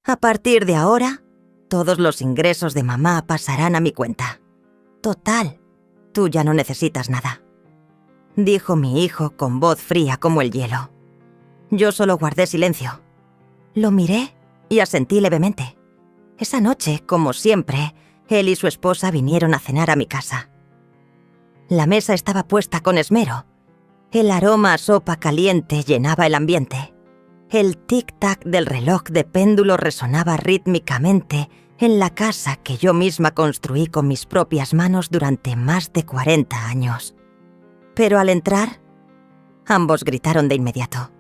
A partir de ahora, todos los ingresos de mamá pasarán a mi cuenta. Total, tú ya no necesitas nada», dijo mi hijo con voz fría como el hielo. Yo solo guardé silencio. Lo miré y asentí levemente. Esa noche, como siempre, él y su esposa vinieron a cenar a mi casa. La mesa estaba puesta con esmero. El aroma a sopa caliente llenaba el ambiente. El tic-tac del reloj de péndulo resonaba rítmicamente en la casa que yo misma construí con mis propias manos durante más de 40 años. Pero al entrar, ambos gritaron de inmediato.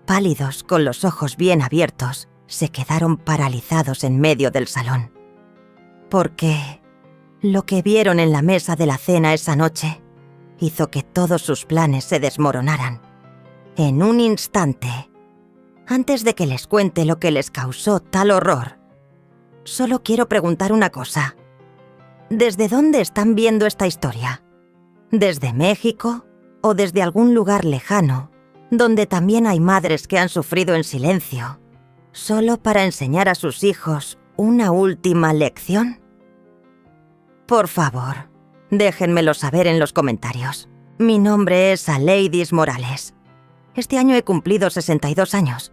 Pálidos, con los ojos bien abiertos, se quedaron paralizados en medio del salón. Porque lo que vieron en la mesa de la cena esa noche hizo que todos sus planes se desmoronaran. En un instante, antes de que les cuente lo que les causó tal horror, solo quiero preguntar una cosa. ¿Desde dónde están viendo esta historia? ¿Desde México o desde algún lugar lejano, donde también hay madres que han sufrido en silencio, solo para enseñar a sus hijos una última lección? Por favor, déjenmelo saber en los comentarios. Mi nombre es Aleidis Morales. Este año he cumplido 62 años.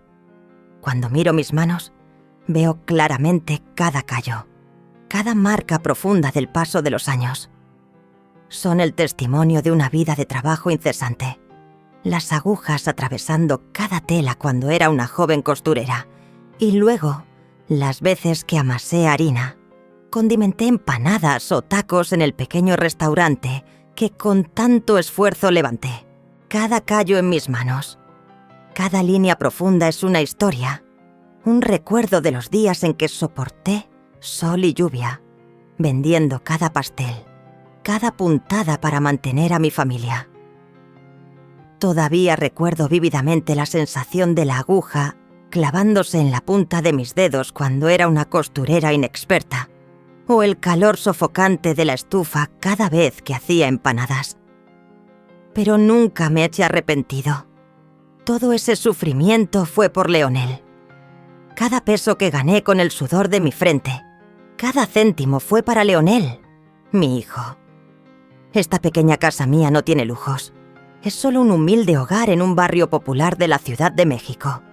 Cuando miro mis manos, veo claramente cada callo, cada marca profunda del paso de los años. Son el testimonio de una vida de trabajo incesante. Las agujas atravesando cada tela cuando era una joven costurera. Y luego, las veces que amasé harina, condimenté empanadas o tacos en el pequeño restaurante que con tanto esfuerzo levanté. Cada callo en mis manos. Cada línea profunda es una historia, un recuerdo de los días en que soporté sol y lluvia, vendiendo cada pastel, cada puntada para mantener a mi familia. Todavía recuerdo vívidamente la sensación de la aguja clavándose en la punta de mis dedos cuando era una costurera inexperta, o el calor sofocante de la estufa cada vez que hacía empanadas. Pero nunca me eché arrepentido. Todo ese sufrimiento fue por Leonel. Cada peso que gané con el sudor de mi frente, cada céntimo fue para Leonel, mi hijo. Esta pequeña casa mía no tiene lujos. Es solo un humilde hogar en un barrio popular de la Ciudad de México.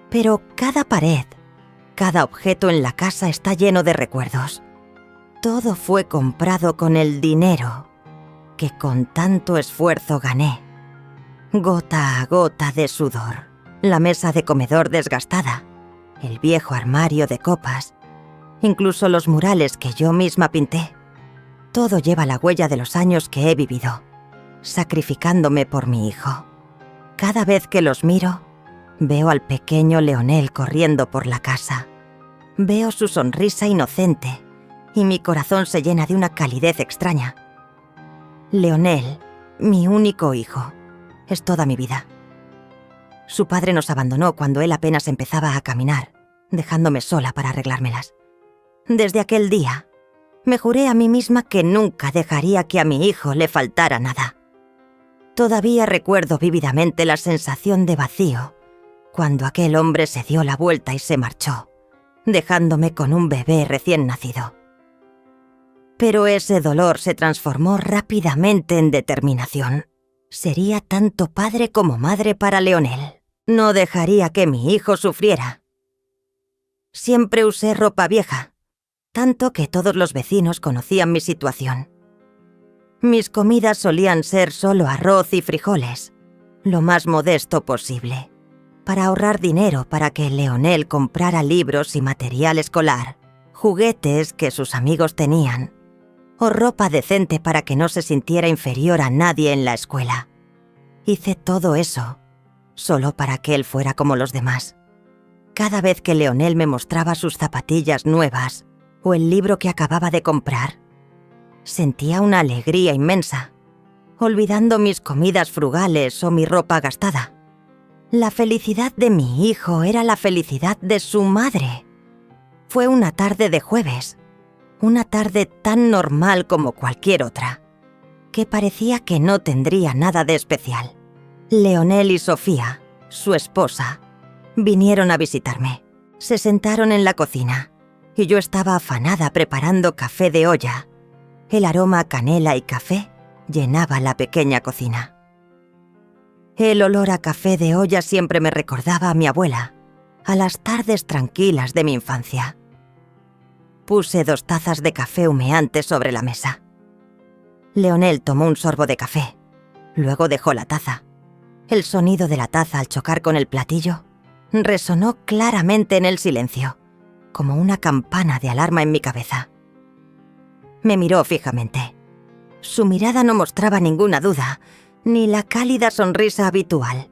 Pero cada pared, cada objeto en la casa está lleno de recuerdos. Todo fue comprado con el dinero que con tanto esfuerzo gané. Gota a gota de sudor, la mesa de comedor desgastada, el viejo armario de copas, incluso los murales que yo misma pinté. Todo lleva la huella de los años que he vivido, sacrificándome por mi hijo. Cada vez que los miro, veo al pequeño Leonel corriendo por la casa. Veo su sonrisa inocente y mi corazón se llena de una calidez extraña. Leonel, mi único hijo, es toda mi vida. Su padre nos abandonó cuando él apenas empezaba a caminar, dejándome sola para arreglármelas. Desde aquel día, me juré a mí misma que nunca dejaría que a mi hijo le faltara nada. Todavía recuerdo vívidamente la sensación de vacío cuando aquel hombre se dio la vuelta y se marchó, dejándome con un bebé recién nacido. Pero ese dolor se transformó rápidamente en determinación. Sería tanto padre como madre para Leonel. No dejaría que mi hijo sufriera. Siempre usé ropa vieja, tanto que todos los vecinos conocían mi situación. Mis comidas solían ser solo arroz y frijoles, lo más modesto posible, para ahorrar dinero para que Leonel comprara libros y material escolar, juguetes que sus amigos tenían, o ropa decente para que no se sintiera inferior a nadie en la escuela. Hice todo eso solo para que él fuera como los demás. Cada vez que Leonel me mostraba sus zapatillas nuevas o el libro que acababa de comprar, sentía una alegría inmensa, olvidando mis comidas frugales o mi ropa gastada. La felicidad de mi hijo era la felicidad de su madre. Fue una tarde de jueves, una tarde tan normal como cualquier otra, que parecía que no tendría nada de especial. Leonel y Sofía, su esposa, vinieron a visitarme. Se sentaron en la cocina y yo estaba afanada preparando café de olla. El aroma a canela y café llenaba la pequeña cocina. El olor a café de olla siempre me recordaba a mi abuela, a las tardes tranquilas de mi infancia. Puse 2 tazas de café humeante sobre la mesa. Leonel tomó un sorbo de café, luego dejó la taza. El sonido de la taza al chocar con el platillo resonó claramente en el silencio, como una campana de alarma en mi cabeza. Me miró fijamente. Su mirada no mostraba ninguna duda, ni la cálida sonrisa habitual.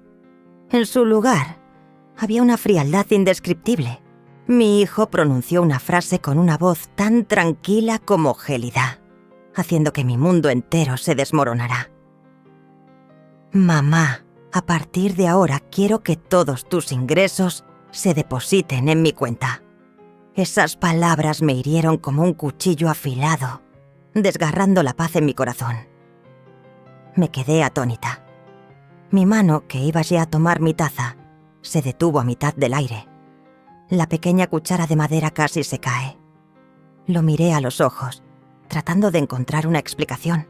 En su lugar, había una frialdad indescriptible. Mi hijo pronunció una frase con una voz tan tranquila como gélida, haciendo que mi mundo entero se desmoronara. Mamá, a partir de ahora quiero que todos tus ingresos se depositen en mi cuenta. Esas palabras me hirieron como un cuchillo afilado, desgarrando la paz en mi corazón. Me quedé atónita. Mi mano, que iba ya a tomar mi taza, se detuvo a mitad del aire. La pequeña cuchara de madera casi se cae. Lo miré a los ojos, tratando de encontrar una explicación.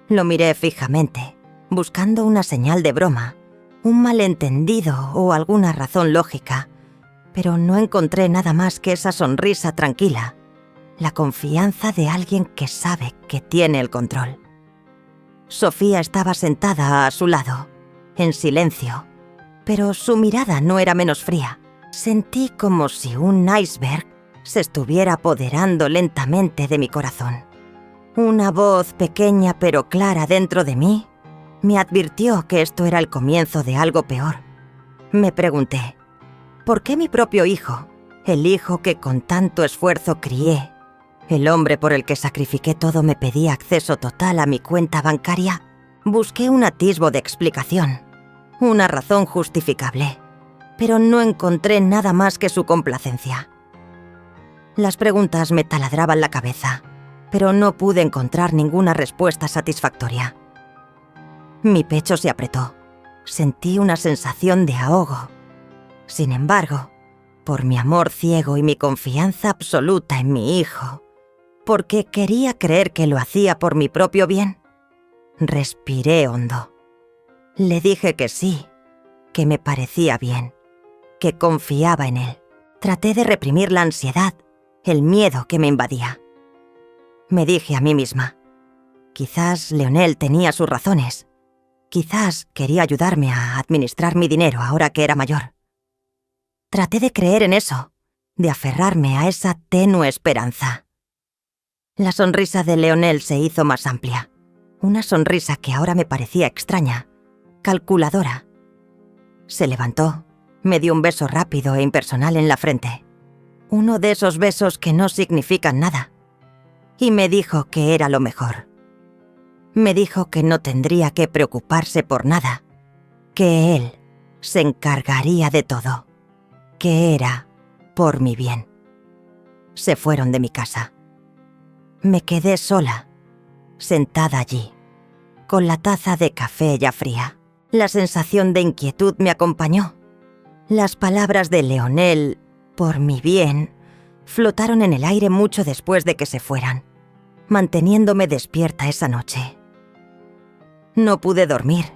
Lo miré fijamente, buscando una señal de broma, un malentendido o alguna razón lógica, pero no encontré nada más que esa sonrisa tranquila, la confianza de alguien que sabe que tiene el control. Sofía estaba sentada a su lado, en silencio, pero su mirada no era menos fría. Sentí como si un iceberg se estuviera apoderando lentamente de mi corazón. Una voz pequeña pero clara dentro de mí me advirtió que esto era el comienzo de algo peor. Me pregunté, ¿por qué mi propio hijo, el hijo que con tanto esfuerzo crié, el hombre por el que sacrifiqué todo, me pedía acceso total a mi cuenta bancaria? Busqué un atisbo de explicación, una razón justificable, pero no encontré nada más que su complacencia. Las preguntas me taladraban la cabeza, pero no pude encontrar ninguna respuesta satisfactoria. Mi pecho se apretó. Sentí una sensación de ahogo. Sin embargo, por mi amor ciego y mi confianza absoluta en mi hijo, porque quería creer que lo hacía por mi propio bien, respiré hondo. Le dije que sí, que me parecía bien, que confiaba en él. Traté de reprimir la ansiedad, el miedo que me invadía. Me dije a mí misma, quizás Leonel tenía sus razones. Quizás quería ayudarme a administrar mi dinero ahora que era mayor. Traté de creer en eso, de aferrarme a esa tenue esperanza. La sonrisa de Leonel se hizo más amplia, una sonrisa que ahora me parecía extraña, calculadora. Se levantó, me dio un beso rápido e impersonal en la frente, uno de esos besos que no significan nada, y me dijo que era lo mejor. Me dijo que no tendría que preocuparse por nada, que él se encargaría de todo, que era por mi bien. Se fueron de mi casa. Me quedé sola, sentada allí, con la taza de café ya fría. La sensación de inquietud me acompañó. Las palabras de Leonel, por mi bien, flotaron en el aire mucho después de que se fueran, manteniéndome despierta esa noche. No pude dormir,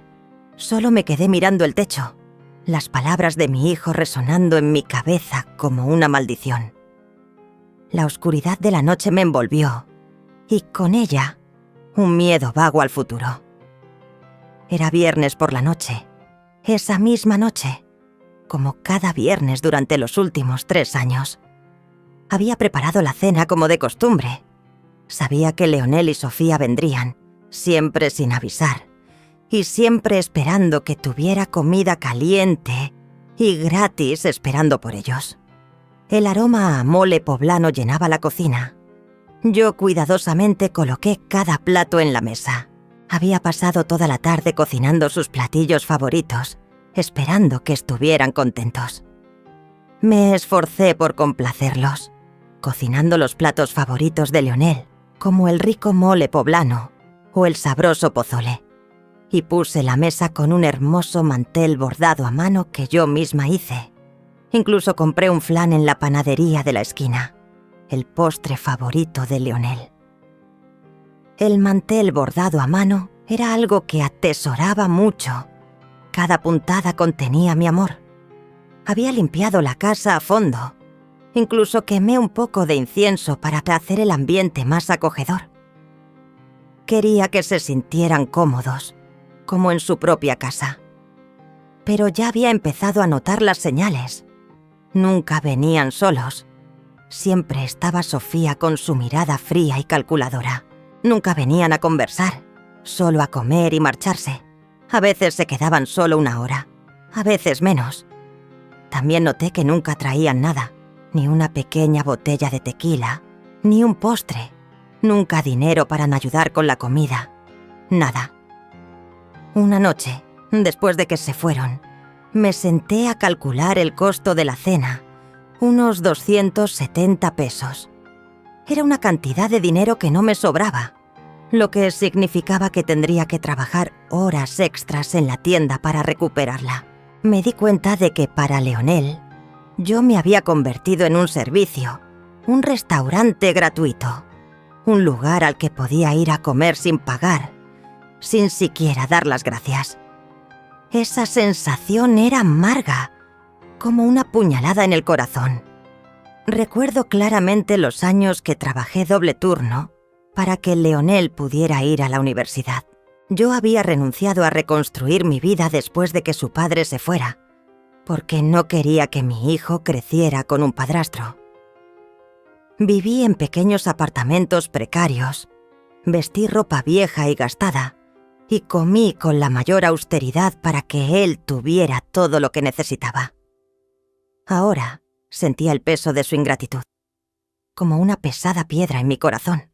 solo me quedé mirando el techo, las palabras de mi hijo resonando en mi cabeza como una maldición. La oscuridad de la noche me envolvió, y con ella, un miedo vago al futuro. Era viernes por la noche, esa misma noche, como cada viernes durante los últimos 3 años. Había preparado la cena como de costumbre. Sabía que Leonel y Sofía vendrían, siempre sin avisar, y siempre esperando que tuviera comida caliente y gratis esperando por ellos. El aroma a mole poblano llenaba la cocina. Yo cuidadosamente coloqué cada plato en la mesa. Había pasado toda la tarde cocinando sus platillos favoritos, esperando que estuvieran contentos. Me esforcé por complacerlos, cocinando los platos favoritos de Leonel, como el rico mole poblano o el sabroso pozole, y puse la mesa con un hermoso mantel bordado a mano que yo misma hice. Incluso compré un flan en la panadería de la esquina, el postre favorito de Leonel. El mantel bordado a mano era algo que atesoraba mucho. Cada puntada contenía mi amor. Había limpiado la casa a fondo. Incluso quemé un poco de incienso para hacer el ambiente más acogedor. Quería que se sintieran cómodos, como en su propia casa. Pero ya había empezado a notar las señales. Nunca venían solos. Siempre estaba Sofía con su mirada fría y calculadora. Nunca venían a conversar, solo a comer y marcharse. A veces se quedaban solo una hora, a veces menos. También noté que nunca traían nada, ni una pequeña botella de tequila, ni un postre, nunca dinero para ayudar con la comida, nada. Una noche, después de que se fueron, me senté a calcular el costo de la cena, unos 270 pesos. Era una cantidad de dinero que no me sobraba, lo que significaba que tendría que trabajar horas extras en la tienda para recuperarla. Me di cuenta de que para Leonel, yo me había convertido en un servicio, un restaurante gratuito, un lugar al que podía ir a comer sin pagar, sin siquiera dar las gracias. Esa sensación era amarga, como una puñalada en el corazón. Recuerdo claramente los años que trabajé doble turno para que Leonel pudiera ir a la universidad. Yo había renunciado a reconstruir mi vida después de que su padre se fuera, porque no quería que mi hijo creciera con un padrastro. Viví en pequeños apartamentos precarios, vestí ropa vieja y gastada, y comí con la mayor austeridad para que él tuviera todo lo que necesitaba. Ahora sentía el peso de su ingratitud, como una pesada piedra en mi corazón.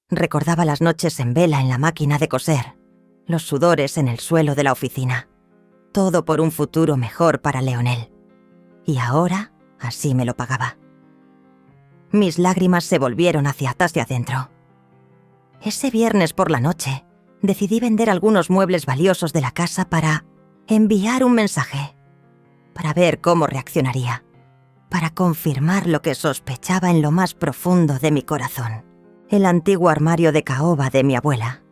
Recordaba las noches en vela en la máquina de coser, los sudores en el suelo de la oficina, todo por un futuro mejor para Leonel. Y ahora así me lo pagaba. Mis lágrimas se volvieron hacia adentro. Ese viernes por la noche, decidí vender algunos muebles valiosos de la casa para enviar un mensaje, para ver cómo reaccionaría, para confirmar lo que sospechaba en lo más profundo de mi corazón. El antiguo armario de caoba de mi abuela,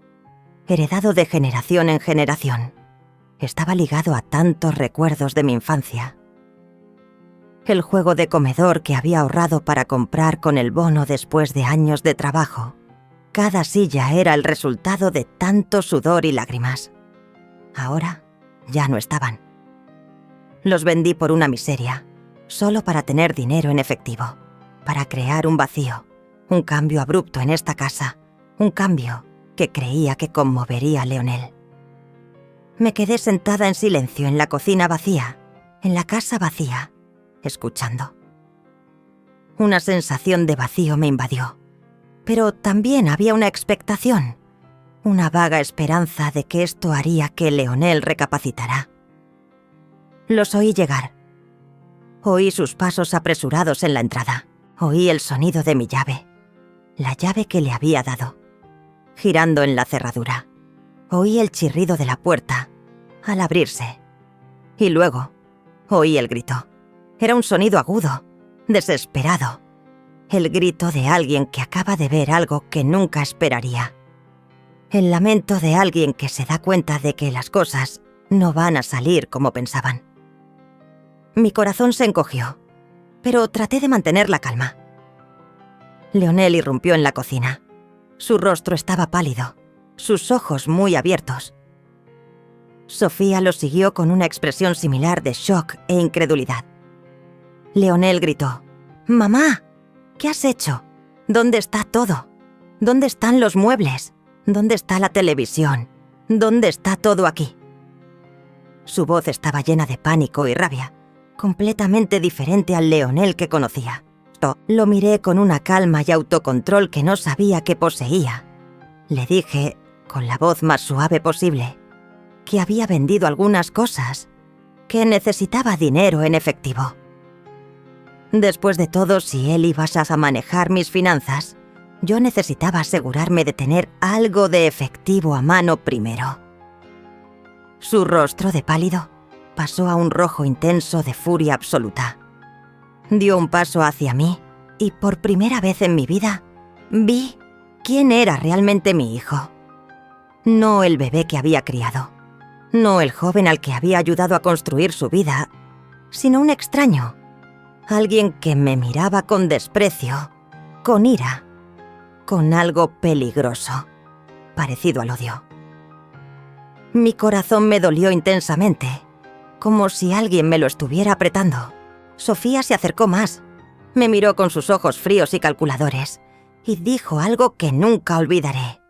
heredado de generación en generación, estaba ligado a tantos recuerdos de mi infancia. El juego de comedor que había ahorrado para comprar con el bono después de años de trabajo. Cada silla era el resultado de tanto sudor y lágrimas. Ahora ya no estaban. Los vendí por una miseria, solo para tener dinero en efectivo, para crear un vacío, un cambio abrupto en esta casa, un cambio que creía que conmovería a Leonel. Me quedé sentada en silencio en la cocina vacía, en la casa vacía, escuchando. Una sensación de vacío me invadió, pero también había una expectación, una vaga esperanza de que esto haría que Leonel recapacitara. Los oí llegar. Oí sus pasos apresurados en la entrada. Oí el sonido de mi llave, la llave que le había dado, girando en la cerradura. Oí el chirrido de la puerta al abrirse. Y luego oí el grito. Era un sonido agudo, desesperado. El grito de alguien que acaba de ver algo que nunca esperaría. El lamento de alguien que se da cuenta de que las cosas no van a salir como pensaban. Mi corazón se encogió, pero traté de mantener la calma. Leonel irrumpió en la cocina. Su rostro estaba pálido, sus ojos muy abiertos. Sofía lo siguió con una expresión similar de shock e incredulidad. Leonel gritó: «¡Mamá! ¿Qué has hecho? ¿Dónde está todo? ¿Dónde están los muebles? ¿Dónde está la televisión? ¿Dónde está todo aquí?» Su voz estaba llena de pánico y rabia, completamente diferente al Leonel que conocía. Lo miré con una calma y autocontrol que no sabía que poseía. Le dije, con la voz más suave posible, que había vendido algunas cosas, que necesitaba dinero en efectivo. Después de todo, si él iba a manejar mis finanzas, yo necesitaba asegurarme de tener algo de efectivo a mano primero. Su rostro de pálido pasó a un rojo intenso de furia absoluta. Dio un paso hacia mí y por primera vez en mi vida vi quién era realmente mi hijo. No el bebé que había criado, no el joven al que había ayudado a construir su vida, sino un extraño, alguien que me miraba con desprecio, con ira, con algo peligroso, parecido al odio. Mi corazón me dolió intensamente, como si alguien me lo estuviera apretando. Sofía se acercó más, me miró con sus ojos fríos y calculadores, y dijo algo que nunca olvidaré.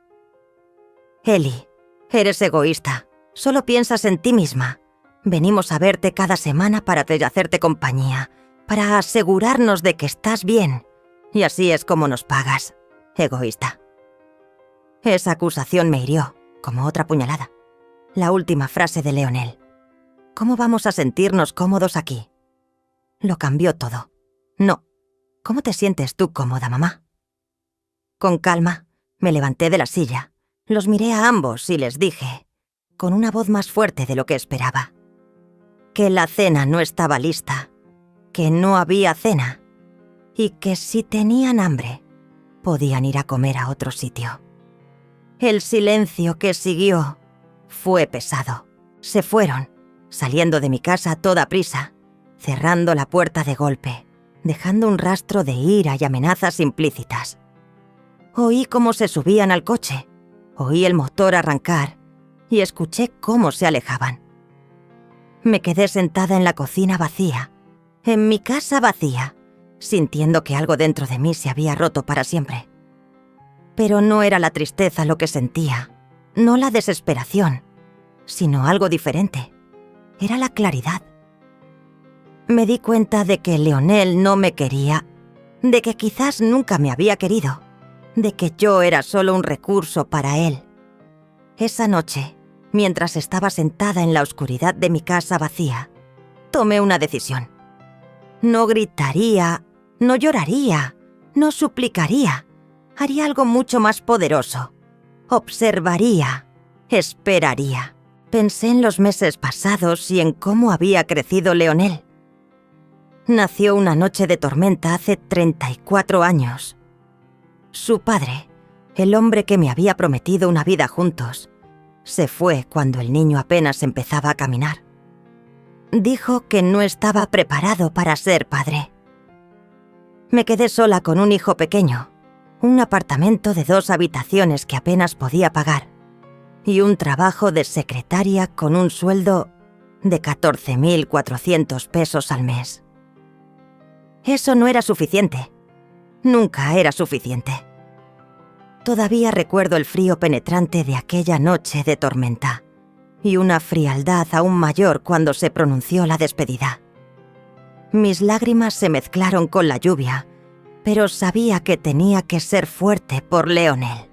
Ellie, eres egoísta, solo piensas en ti misma. Venimos a verte cada semana para hacerte compañía, para asegurarnos de que estás bien, y así es como nos pagas, egoísta. Esa acusación me hirió, como otra puñalada. La última frase de Leonel. ¿Cómo vamos a sentirnos cómodos aquí? Lo cambió todo. No. ¿Cómo te sientes tú cómoda, mamá? Con calma, me levanté de la silla, los miré a ambos y les dije, con una voz más fuerte de lo que esperaba, que la cena no estaba lista, que no había cena y que si tenían hambre, podían ir a comer a otro sitio. El silencio que siguió fue pesado. Se fueron, saliendo de mi casa a toda prisa, cerrando la puerta de golpe, dejando un rastro de ira y amenazas implícitas. Oí cómo se subían al coche, oí el motor arrancar y escuché cómo se alejaban. Me quedé sentada en la cocina vacía, en mi casa vacía, sintiendo que algo dentro de mí se había roto para siempre. Pero no era la tristeza lo que sentía, no la desesperación, sino algo diferente. Era la claridad. Me di cuenta de que Leonel no me quería, de que quizás nunca me había querido, de que yo era solo un recurso para él. Esa noche, mientras estaba sentada en la oscuridad de mi casa vacía, tomé una decisión. No gritaría, no lloraría, no suplicaría. Haría algo mucho más poderoso. Observaría, esperaría. Pensé en los meses pasados y en cómo había crecido Leonel. Nació una noche de tormenta hace 34 años. Su padre, el hombre que me había prometido una vida juntos, se fue cuando el niño apenas empezaba a caminar. Dijo que no estaba preparado para ser padre. Me quedé sola con un hijo pequeño, un apartamento de 2 habitaciones que apenas podía pagar y un trabajo de secretaria con un sueldo de 14.400 pesos al mes. Eso no era suficiente. Nunca era suficiente. Todavía recuerdo el frío penetrante de aquella noche de tormenta y una frialdad aún mayor cuando se pronunció la despedida. Mis lágrimas se mezclaron con la lluvia, pero sabía que tenía que ser fuerte por Leonel.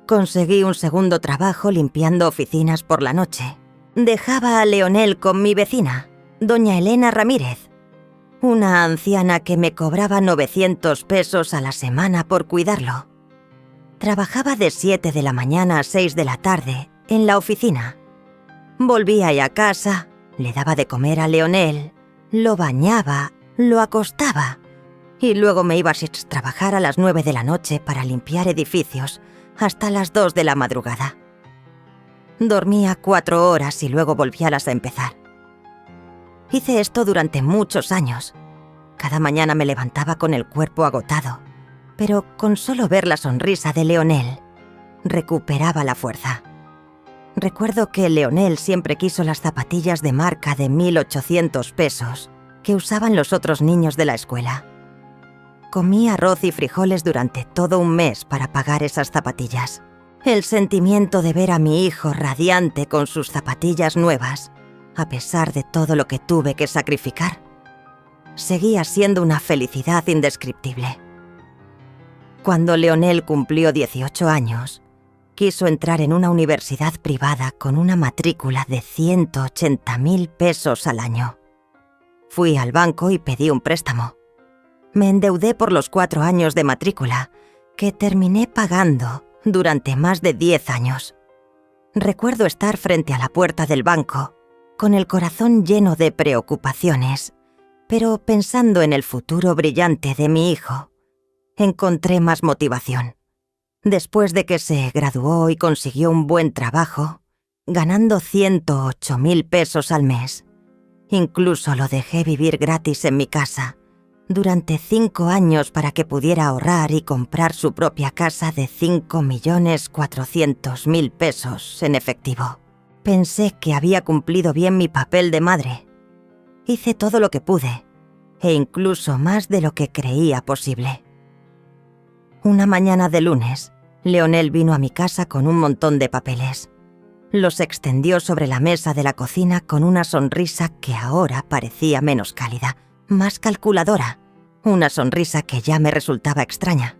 Conseguí un segundo trabajo limpiando oficinas por la noche. Dejaba a Leonel con mi vecina, doña Elena Ramírez, una anciana que me cobraba 900 pesos a la semana por cuidarlo. Trabajaba de 7 de la mañana a 6 de la tarde en la oficina. Volvía a casa, le daba de comer a Leonel, lo bañaba, lo acostaba y luego me iba a trabajar a las 9 de la noche para limpiar edificios hasta las 2 de la madrugada. Dormía 4 horas y luego volvía a empezar. Hice esto durante muchos años. Cada mañana me levantaba con el cuerpo agotado, pero con solo ver la sonrisa de Leonel, recuperaba la fuerza. Recuerdo que Leonel siempre quiso las zapatillas de marca de 1.800 pesos que usaban los otros niños de la escuela. Comí arroz y frijoles durante todo un mes para pagar esas zapatillas. El sentimiento de ver a mi hijo radiante con sus zapatillas nuevas, a pesar de todo lo que tuve que sacrificar, seguía siendo una felicidad indescriptible. Cuando Leonel cumplió 18 años, quiso entrar en una universidad privada con una matrícula de 180.000 pesos al año. Fui al banco y pedí un préstamo. Me endeudé por los 4 años de matrícula, que terminé pagando durante más de 10 años. Recuerdo estar frente a la puerta del banco, con el corazón lleno de preocupaciones, pero pensando en el futuro brillante de mi hijo, encontré más motivación. Después de que se graduó y consiguió un buen trabajo, ganando 108.000 pesos al mes, incluso lo dejé vivir gratis en mi casa durante 5 años para que pudiera ahorrar y comprar su propia casa de 5.400.000 pesos en efectivo. Pensé que había cumplido bien mi papel de madre. Hice todo lo que pude, e incluso más de lo que creía posible. Una mañana de lunes, Leonel vino a mi casa con un montón de papeles. Los extendió sobre la mesa de la cocina con una sonrisa que ahora parecía menos cálida, más calculadora, una sonrisa que ya me resultaba extraña.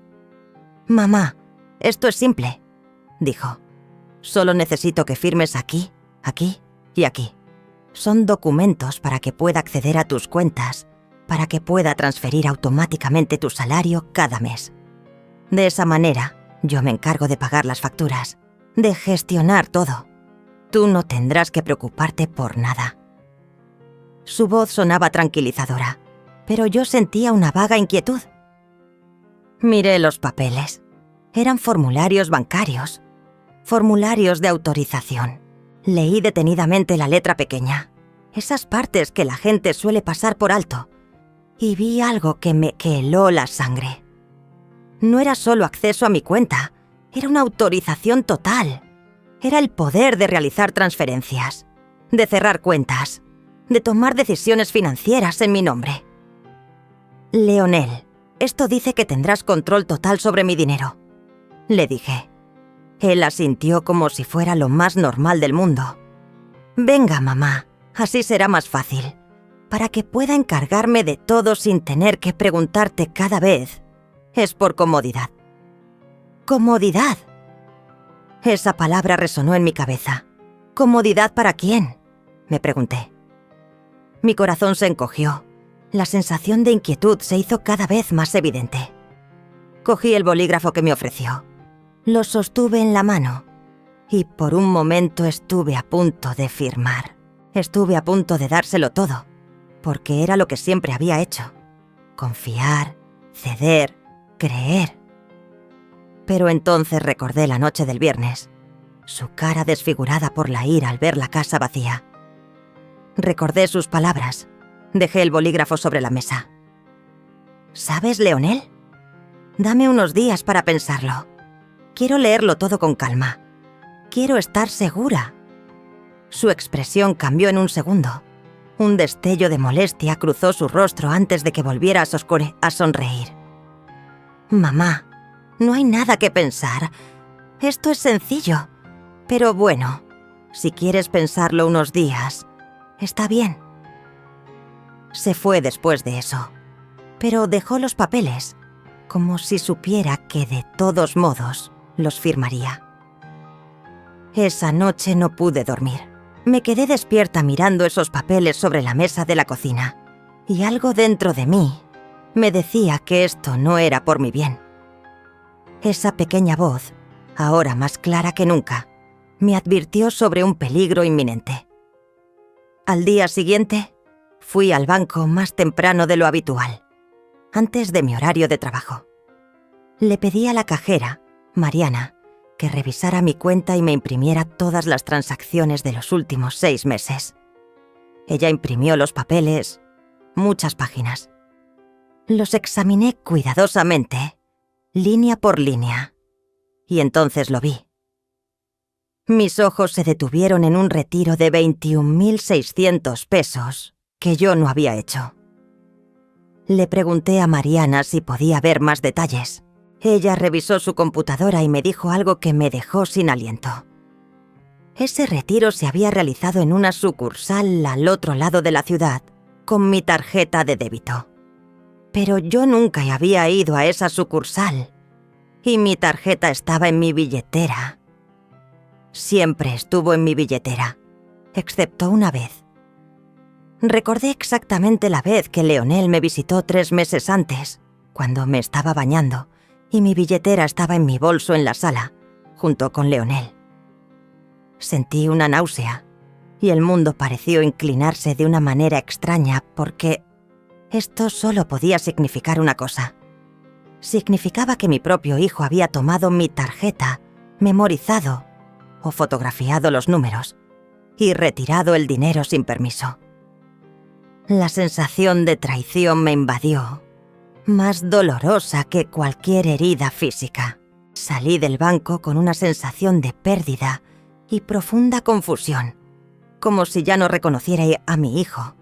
«Mamá, esto es simple», dijo. «Solo necesito que firmes aquí, aquí y aquí. Son documentos para que pueda acceder a tus cuentas, para que pueda transferir automáticamente tu salario cada mes. De esa manera, yo me encargo de pagar las facturas, de gestionar todo. Tú no tendrás que preocuparte por nada». Su voz sonaba tranquilizadora, pero yo sentía una vaga inquietud. Miré los papeles. Eran formularios bancarios, formularios de autorización. Leí detenidamente la letra pequeña, esas partes que la gente suele pasar por alto, y vi algo que me heló la sangre. No era solo acceso a mi cuenta, era una autorización total. Era el poder de realizar transferencias, de cerrar cuentas, de tomar decisiones financieras en mi nombre. «Leonel, esto dice que tendrás control total sobre mi dinero», le dije. Él asintió como si fuera lo más normal del mundo. «Venga, mamá, así será más fácil, para que pueda encargarme de todo sin tener que preguntarte cada vez. Es por comodidad». «¿Comodidad?». Esa palabra resonó en mi cabeza. «¿Comodidad para quién?», me pregunté. Mi corazón se encogió. La sensación de inquietud se hizo cada vez más evidente. Cogí el bolígrafo que me ofreció. Lo sostuve en la mano y por un momento estuve a punto de firmar. Estuve a punto de dárselo todo, porque era lo que siempre había hecho. Confiar, ceder, creer. Pero entonces recordé la noche del viernes, su cara desfigurada por la ira al ver la casa vacía. Recordé sus palabras. Dejé el bolígrafo sobre la mesa. «¿Sabes, Leonel? Dame unos días para pensarlo. Quiero leerlo todo con calma. Quiero estar segura». Su expresión cambió en un segundo. Un destello de molestia cruzó su rostro antes de que volviera a sonreír. «Mamá, no hay nada que pensar. Esto es sencillo. Pero bueno, si quieres pensarlo unos días, está bien». Se fue después de eso, pero dejó los papeles, como si supiera que de todos modos los firmaría. Esa noche no pude dormir. Me quedé despierta mirando esos papeles sobre la mesa de la cocina, y algo dentro de mí me decía que esto no era por mi bien. Esa pequeña voz, ahora más clara que nunca, me advirtió sobre un peligro inminente. Al día siguiente, fui al banco más temprano de lo habitual, antes de mi horario de trabajo. Le pedí a la cajera, Mariana, que revisara mi cuenta y me imprimiera todas las transacciones de los últimos 6 meses. Ella imprimió los papeles, muchas páginas. Los examiné cuidadosamente, línea por línea, y entonces lo vi. Mis ojos se detuvieron en un retiro de 21.600 pesos que yo no había hecho. Le pregunté a Mariana si podía ver más detalles. Ella revisó su computadora y me dijo algo que me dejó sin aliento. Ese retiro se había realizado en una sucursal al otro lado de la ciudad, con mi tarjeta de débito. Pero yo nunca había ido a esa sucursal, y mi tarjeta estaba en mi billetera. Siempre estuvo en mi billetera, excepto una vez. Recordé exactamente la vez que Leonel me visitó 3 meses antes, cuando me estaba bañando, y mi billetera estaba en mi bolso en la sala, junto con Leonel. Sentí una náusea, y el mundo pareció inclinarse de una manera extraña porque esto solo podía significar una cosa. Significaba que mi propio hijo había tomado mi tarjeta, memorizado o fotografiado los números y retirado el dinero sin permiso. La sensación de traición me invadió, más dolorosa que cualquier herida física. Salí del banco con una sensación de pérdida y profunda confusión, como si ya no reconociera a mi hijo.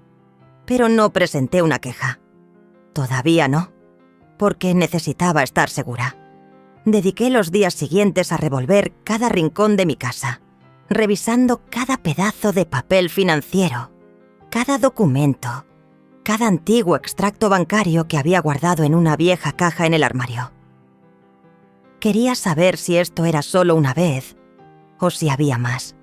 Pero no presenté una queja. Todavía no, porque necesitaba estar segura. Dediqué los días siguientes a revolver cada rincón de mi casa, revisando cada pedazo de papel financiero, cada documento, cada antiguo extracto bancario que había guardado en una vieja caja en el armario. Quería saber si esto era solo una vez o si había más.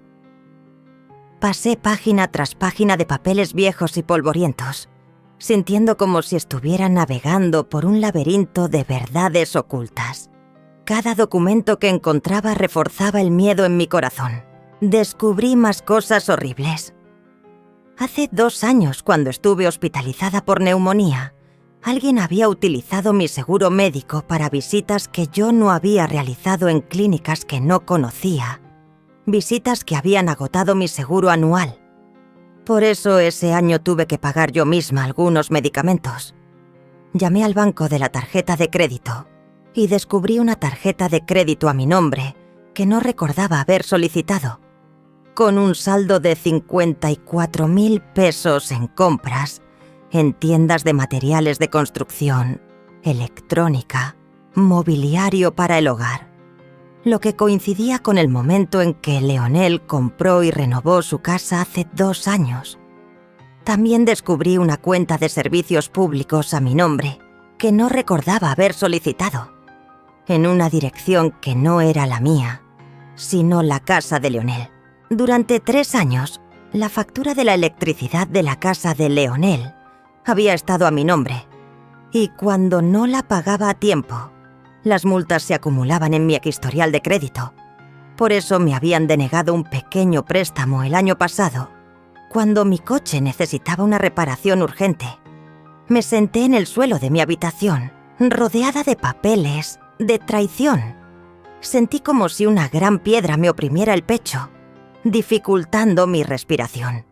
Pasé página tras página de papeles viejos y polvorientos, sintiendo como si estuviera navegando por un laberinto de verdades ocultas. Cada documento que encontraba reforzaba el miedo en mi corazón. Descubrí más cosas horribles. Hace 2 años, cuando estuve hospitalizada por neumonía, alguien había utilizado mi seguro médico para visitas que yo no había realizado en clínicas que no conocía, visitas que habían agotado mi seguro anual. Por eso ese año tuve que pagar yo misma algunos medicamentos. Llamé al banco de la tarjeta de crédito y descubrí una tarjeta de crédito a mi nombre que no recordaba haber solicitado, con un saldo de 54.000 pesos en compras, en tiendas de materiales de construcción, electrónica, mobiliario para el hogar, lo que coincidía con el momento en que Leonel compró y renovó su casa hace 2 años. También descubrí una cuenta de servicios públicos a mi nombre, que no recordaba haber solicitado, en una dirección que no era la mía, sino la casa de Leonel. Durante 3 años, la factura de la electricidad de la casa de Leonel había estado a mi nombre, y cuando no la pagaba a tiempo, las multas se acumulaban en mi historial de crédito. Por eso me habían denegado un pequeño préstamo el año pasado, cuando mi coche necesitaba una reparación urgente. Me senté en el suelo de mi habitación, rodeada de papeles, de traición. Sentí como si una gran piedra me oprimiera el pecho, dificultando mi respiración.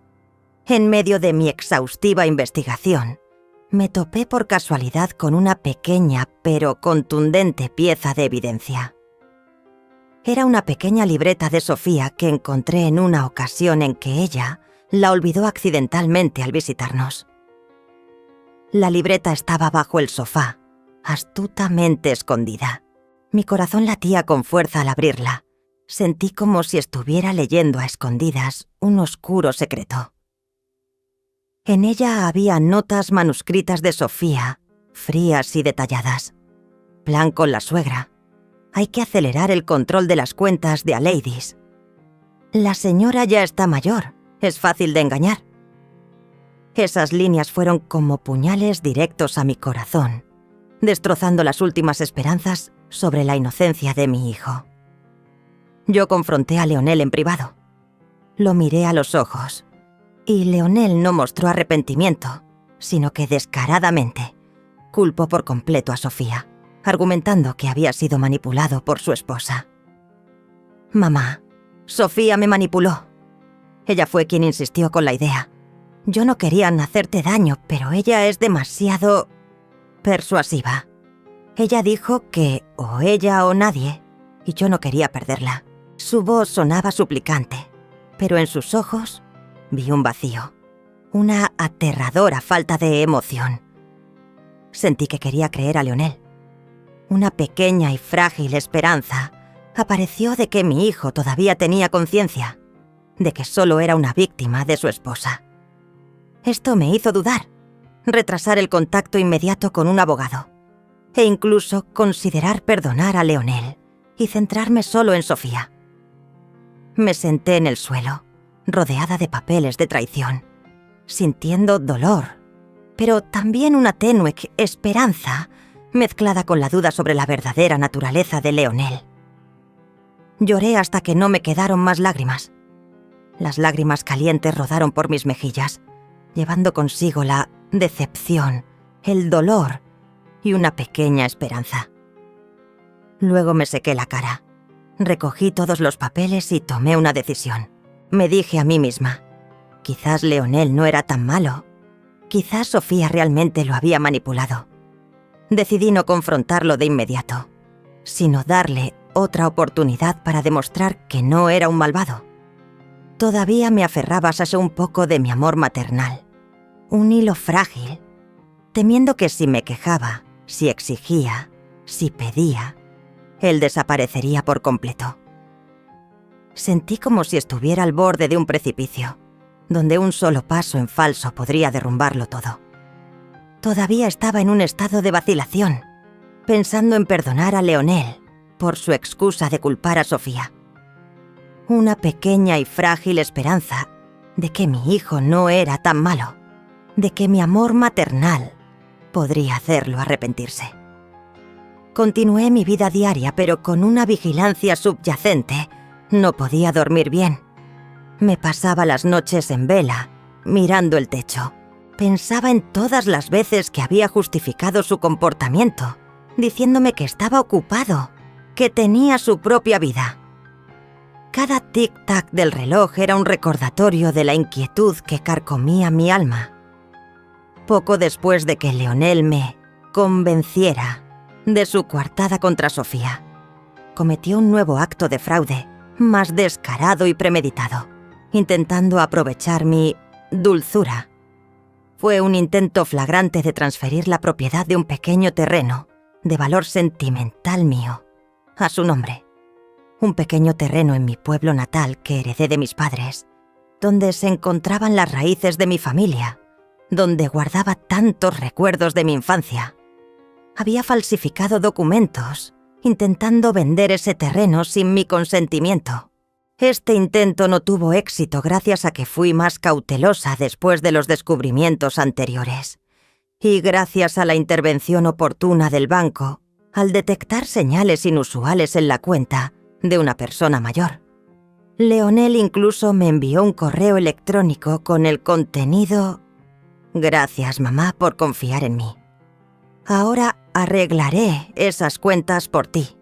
En medio de mi exhaustiva investigación, me topé por casualidad con una pequeña pero contundente pieza de evidencia. Era una pequeña libreta de Sofía que encontré en una ocasión en que ella la olvidó accidentalmente al visitarnos. La libreta estaba bajo el sofá, astutamente escondida. Mi corazón latía con fuerza al abrirla. Sentí como si estuviera leyendo a escondidas un oscuro secreto. En ella había notas manuscritas de Sofía, frías y detalladas. Plan con la suegra. Hay que acelerar el control de las cuentas de Aleides. La señora ya está mayor, es fácil de engañar. Esas líneas fueron como puñales directos a mi corazón, destrozando las últimas esperanzas sobre la inocencia de mi hijo. Yo confronté a Leonel en privado. Lo miré a los ojos, y Leonel no mostró arrepentimiento, sino que descaradamente culpó por completo a Sofía, argumentando que había sido manipulado por su esposa. «Mamá, Sofía me manipuló. Ella fue quien insistió con la idea. Yo no quería hacerte daño, pero ella es demasiado persuasiva. Ella dijo que o ella o nadie, y yo no quería perderla». Su voz sonaba suplicante, pero en sus ojos vi un vacío, una aterradora falta de emoción. Sentí que quería creer a Leonel. Una pequeña y frágil esperanza apareció de que mi hijo todavía tenía conciencia, de que solo era una víctima de su esposa. Esto me hizo dudar, retrasar el contacto inmediato con un abogado, e incluso considerar perdonar a Leonel y centrarme solo en Sofía. Me senté en el suelo, rodeada de papeles de traición, sintiendo dolor, pero también una tenue esperanza mezclada con la duda sobre la verdadera naturaleza de Leonel. Lloré hasta que no me quedaron más lágrimas. Las lágrimas calientes rodaron por mis mejillas, llevando consigo la decepción, el dolor y una pequeña esperanza. Luego me sequé la cara, recogí todos los papeles y tomé una decisión. Me dije a mí misma, quizás Leonel no era tan malo, quizás Sofía realmente lo había manipulado. Decidí no confrontarlo de inmediato, sino darle otra oportunidad para demostrar que no era un malvado. Todavía me aferraba a un poco de mi amor maternal, un hilo frágil, temiendo que si me quejaba, si exigía, si pedía, él desaparecería por completo. Sentí como si estuviera al borde de un precipicio, donde un solo paso en falso podría derrumbarlo todo. Todavía estaba en un estado de vacilación, pensando en perdonar a Leonel por su excusa de culpar a Sofía. Una pequeña y frágil esperanza de que mi hijo no era tan malo, de que mi amor maternal podría hacerlo arrepentirse. Continué mi vida diaria, pero con una vigilancia subyacente. No podía dormir bien. Me pasaba las noches en vela, mirando el techo. Pensaba en todas las veces que había justificado su comportamiento, diciéndome que estaba ocupado, que tenía su propia vida. Cada tic-tac del reloj era un recordatorio de la inquietud que carcomía mi alma. Poco después de que Leonel me convenciera de su coartada contra Sofía, cometió un nuevo acto de fraude, más descarado y premeditado, intentando aprovechar mi dulzura. Fue un intento flagrante de transferir la propiedad de un pequeño terreno, de valor sentimental mío, a su nombre. Un pequeño terreno en mi pueblo natal que heredé de mis padres, donde se encontraban las raíces de mi familia, donde guardaba tantos recuerdos de mi infancia. Había falsificado documentos, intentando vender ese terreno sin mi consentimiento. Este intento no tuvo éxito gracias a que fui más cautelosa después de los descubrimientos anteriores. Y gracias a la intervención oportuna del banco, al detectar señales inusuales en la cuenta de una persona mayor. Leonel incluso me envió un correo electrónico con el contenido: «Gracias, mamá, por confiar en mí. Ahora arreglaré esas cuentas por ti»,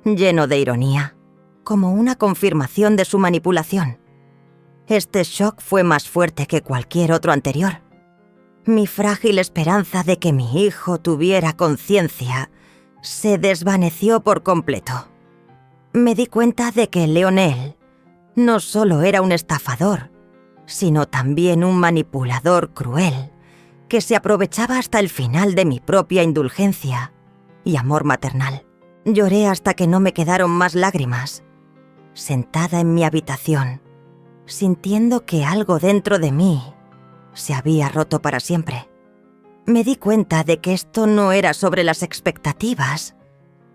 lleno de ironía, como una confirmación de su manipulación. Este shock fue más fuerte que cualquier otro anterior. Mi frágil esperanza de que mi hijo tuviera conciencia se desvaneció por completo. Me di cuenta de que Leonel no solo era un estafador, sino también un manipulador cruel, que se aprovechaba hasta el final de mi propia indulgencia y amor maternal. Lloré hasta que no me quedaron más lágrimas, sentada en mi habitación, sintiendo que algo dentro de mí se había roto para siempre. Me di cuenta de que esto no era sobre las expectativas,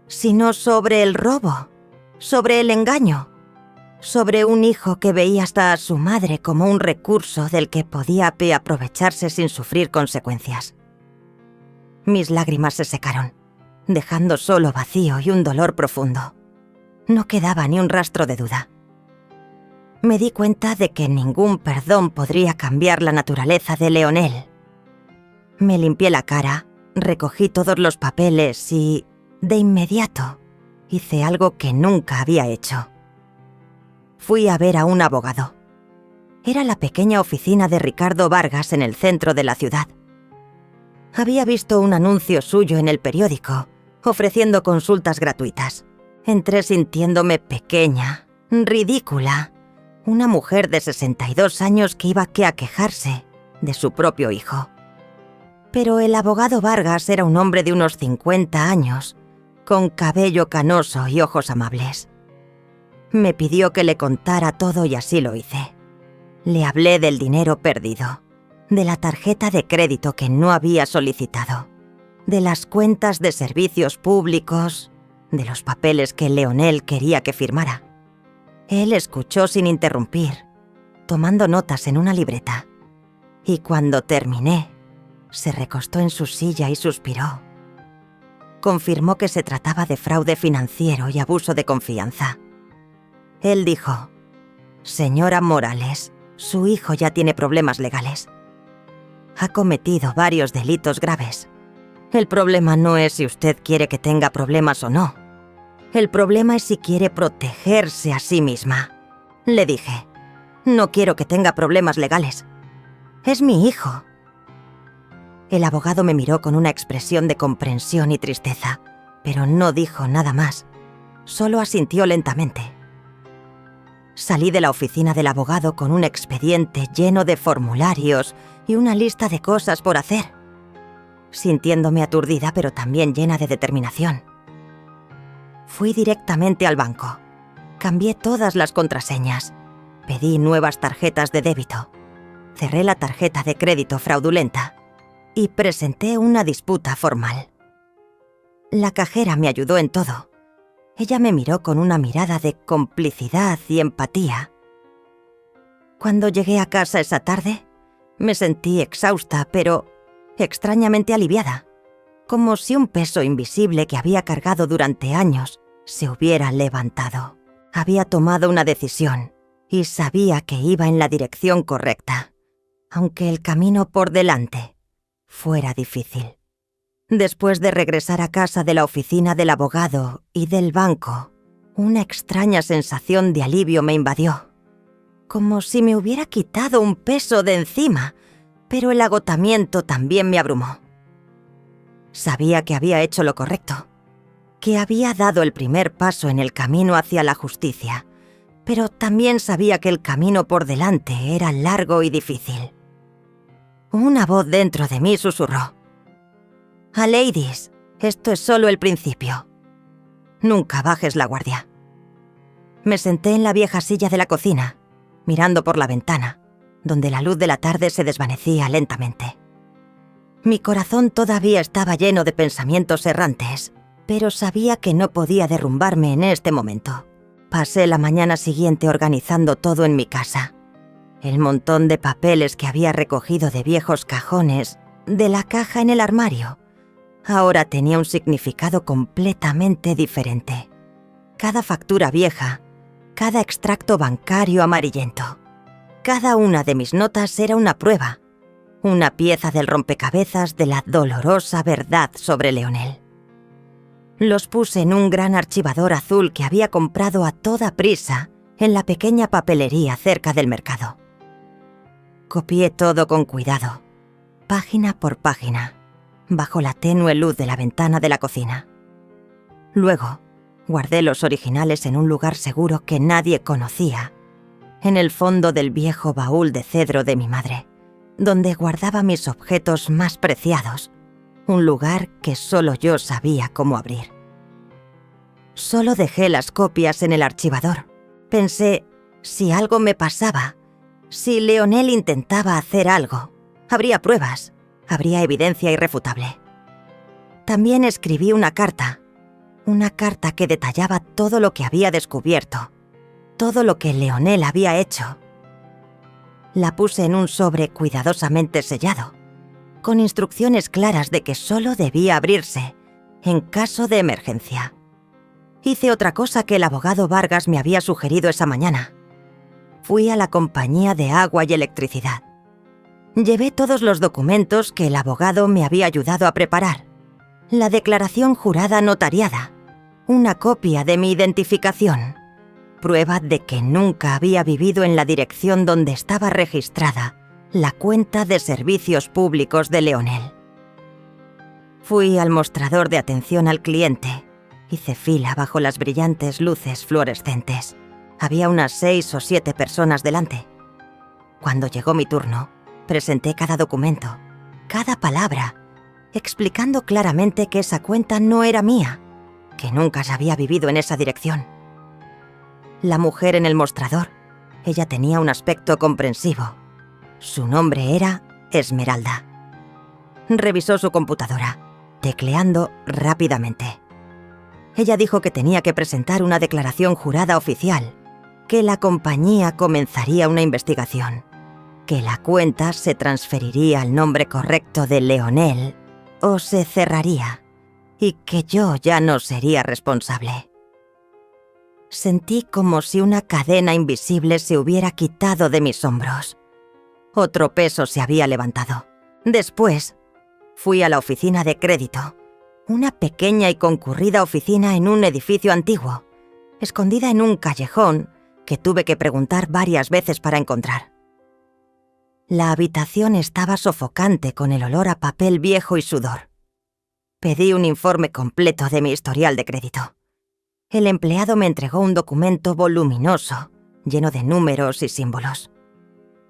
sino sobre el robo, sobre el engaño, sobre un hijo que veía hasta a su madre como un recurso del que podía aprovecharse sin sufrir consecuencias. Mis lágrimas se secaron, dejando solo vacío y un dolor profundo. No quedaba ni un rastro de duda. Me di cuenta de que ningún perdón podría cambiar la naturaleza de Leonel. Me limpié la cara, recogí todos los papeles y, de inmediato, hice algo que nunca había hecho. Fui a ver a un abogado. Era la pequeña oficina de Ricardo Vargas en el centro de la ciudad. Había visto un anuncio suyo en el periódico, ofreciendo consultas gratuitas. Entré sintiéndome pequeña, ridícula, una mujer de 62 años que iba a quejarse de su propio hijo. Pero el abogado Vargas era un hombre de unos 50 años, con cabello canoso y ojos amables. Me pidió que le contara todo y así lo hice. Le hablé del dinero perdido, de la tarjeta de crédito que no había solicitado, de las cuentas de servicios públicos, de los papeles que Leonel quería que firmara. Él escuchó sin interrumpir, tomando notas en una libreta. Y cuando terminé, se recostó en su silla y suspiró. Confirmó que se trataba de fraude financiero y abuso de confianza. Él dijo: Señora Morales, su hijo ya tiene problemas legales. Ha cometido varios delitos graves. El problema no es si usted quiere que tenga problemas o no. El problema es si quiere protegerse a sí misma. Le dije, no quiero que tenga problemas legales. Es mi hijo. El abogado me miró con una expresión de comprensión y tristeza, pero no dijo nada más. Solo asintió lentamente. Salí de la oficina del abogado con un expediente lleno de formularios y una lista de cosas por hacer, sintiéndome aturdida pero también llena de determinación. Fui directamente al banco. Cambié todas las contraseñas. Pedí nuevas tarjetas de débito. Cerré la tarjeta de crédito fraudulenta y presenté una disputa formal. La cajera me ayudó en todo. Ella me miró con una mirada de complicidad y empatía. Cuando llegué a casa esa tarde, me sentí exhausta, pero extrañamente aliviada, como si un peso invisible que había cargado durante años se hubiera levantado. Había tomado una decisión y sabía que iba en la dirección correcta, aunque el camino por delante fuera difícil. Después de regresar a casa de la oficina del abogado y del banco, una extraña sensación de alivio me invadió, como si me hubiera quitado un peso de encima, pero el agotamiento también me abrumó. Sabía que había hecho lo correcto, que había dado el primer paso en el camino hacia la justicia, pero también sabía que el camino por delante era largo y difícil. Una voz dentro de mí susurró: «A ladies, esto es solo el principio. Nunca bajes la guardia». Me senté en la vieja silla de la cocina, mirando por la ventana, donde la luz de la tarde se desvanecía lentamente. Mi corazón todavía estaba lleno de pensamientos errantes, pero sabía que no podía derrumbarme en este momento. Pasé la mañana siguiente organizando todo en mi casa. El montón de papeles que había recogido de viejos cajones, de la caja en el armario, ahora tenía un significado completamente diferente. Cada factura vieja, cada extracto bancario amarillento, cada una de mis notas era una prueba, una pieza del rompecabezas de la dolorosa verdad sobre Leonel. Los puse en un gran archivador azul que había comprado a toda prisa en la pequeña papelería cerca del mercado. Copié todo con cuidado, página por página, bajo la tenue luz de la ventana de la cocina. Luego, guardé los originales en un lugar seguro que nadie conocía, en el fondo del viejo baúl de cedro de mi madre, donde guardaba mis objetos más preciados, un lugar que solo yo sabía cómo abrir. Solo dejé las copias en el archivador. Pensé, si algo me pasaba, si Leonel intentaba hacer algo, habría pruebas, habría evidencia irrefutable. También escribí una carta que detallaba todo lo que había descubierto, todo lo que Leonel había hecho. La puse en un sobre cuidadosamente sellado, con instrucciones claras de que solo debía abrirse en caso de emergencia. Hice otra cosa que el abogado Vargas me había sugerido esa mañana. Fui a la compañía de agua y electricidad. Llevé todos los documentos que el abogado me había ayudado a preparar. La declaración jurada notariada, una copia de mi identificación, prueba de que nunca había vivido en la dirección donde estaba registrada la cuenta de servicios públicos de Leonel. Fui al mostrador de atención al cliente. Hice fila bajo las brillantes luces fluorescentes. Había unas 6 o 7 personas delante. Cuando llegó mi turno, presenté cada documento, cada palabra, explicando claramente que esa cuenta no era mía, que nunca se había vivido en esa dirección. La mujer en el mostrador, ella tenía un aspecto comprensivo. Su nombre era Esmeralda. Revisó su computadora, tecleando rápidamente. Ella dijo que tenía que presentar una declaración jurada oficial, que la compañía comenzaría una investigación, que la cuenta se transferiría al nombre correcto de Leonel o se cerraría, y que yo ya no sería responsable. Sentí como si una cadena invisible se hubiera quitado de mis hombros. Otro peso se había levantado. Después, fui a la oficina de crédito, una pequeña y concurrida oficina en un edificio antiguo, escondida en un callejón que tuve que preguntar varias veces para encontrar. La habitación estaba sofocante con el olor a papel viejo y sudor. Pedí un informe completo de mi historial de crédito. El empleado me entregó un documento voluminoso, lleno de números y símbolos.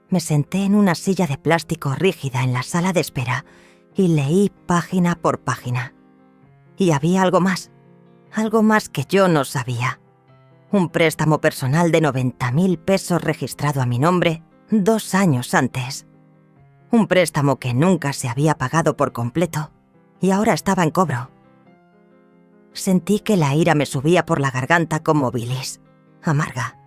Me senté en una silla de plástico rígida en la sala de espera y leí página por página. Y había algo más que yo no sabía. Un préstamo personal de 90.000 pesos registrado a mi nombre 2 años antes. Un préstamo que nunca se había pagado por completo y ahora estaba en cobro. Sentí que la ira me subía por la garganta como bilis, amarga.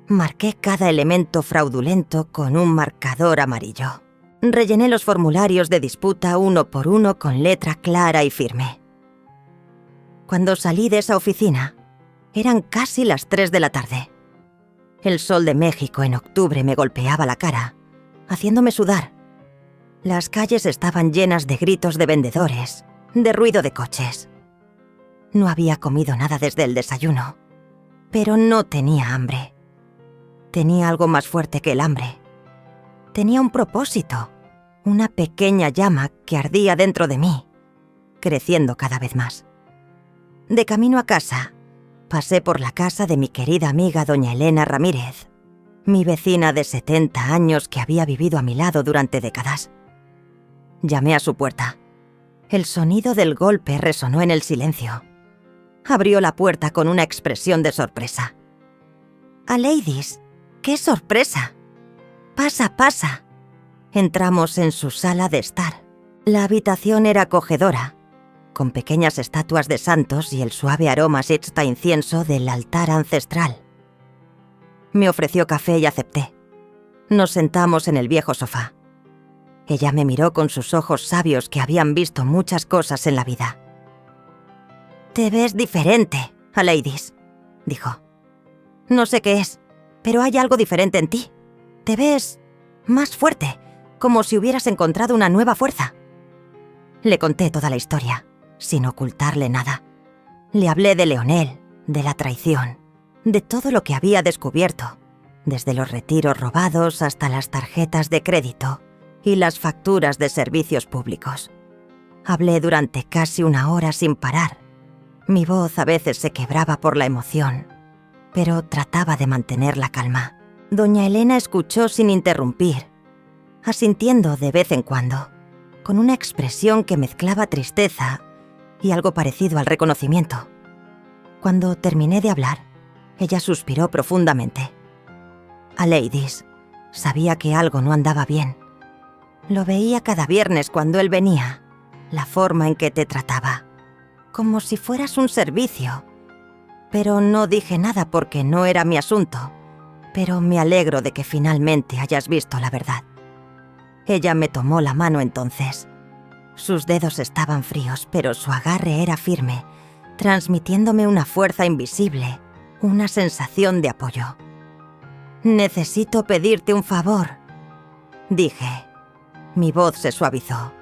Marqué cada elemento fraudulento con un marcador amarillo. Rellené los formularios de disputa uno por uno con letra clara y firme. Cuando salí de esa oficina, eran casi las 3 de la tarde. El sol de México en octubre me golpeaba la cara, haciéndome sudar. Las calles estaban llenas de gritos de vendedores, de ruido de coches. No había comido nada desde el desayuno, pero no tenía hambre. Tenía algo más fuerte que el hambre. Tenía un propósito, una pequeña llama que ardía dentro de mí, creciendo cada vez más. De camino a casa, pasé por la casa de mi querida amiga doña Elena Ramírez, mi vecina de 70 años que había vivido a mi lado durante décadas. Llamé a su puerta. El sonido del golpe resonó en el silencio. Abrió la puerta con una expresión de sorpresa. «Aleides, qué sorpresa. Pasa, pasa». Entramos en su sala de estar. La habitación era acogedora, con pequeñas estatuas de santos y el suave aroma sexta incienso del altar ancestral. Me ofreció café y acepté. Nos sentamos en el viejo sofá. Ella me miró con sus ojos sabios que habían visto muchas cosas en la vida. «Te ves diferente, Aleides», dijo. «No sé qué es, pero hay algo diferente en ti. Te ves más fuerte, como si hubieras encontrado una nueva fuerza». Le conté toda la historia, sin ocultarle nada. Le hablé de Leonel, de la traición, de todo lo que había descubierto, desde los retiros robados hasta las tarjetas de crédito y las facturas de servicios públicos. Hablé durante casi 1 hora sin parar. Mi voz a veces se quebraba por la emoción, pero trataba de mantener la calma. Doña Elena escuchó sin interrumpir, asintiendo de vez en cuando, con una expresión que mezclaba tristeza y algo parecido al reconocimiento. Cuando terminé de hablar, ella suspiró profundamente. «Aleides, sabía que algo no andaba bien. Lo veía cada viernes cuando él venía, la forma en que te trataba, como si fueras un servicio. Pero no dije nada porque no era mi asunto, pero me alegro de que finalmente hayas visto la verdad». Ella me tomó la mano entonces. Sus dedos estaban fríos, pero su agarre era firme, transmitiéndome una fuerza invisible, una sensación de apoyo. «Necesito pedirte un favor», dije. Mi voz se suavizó.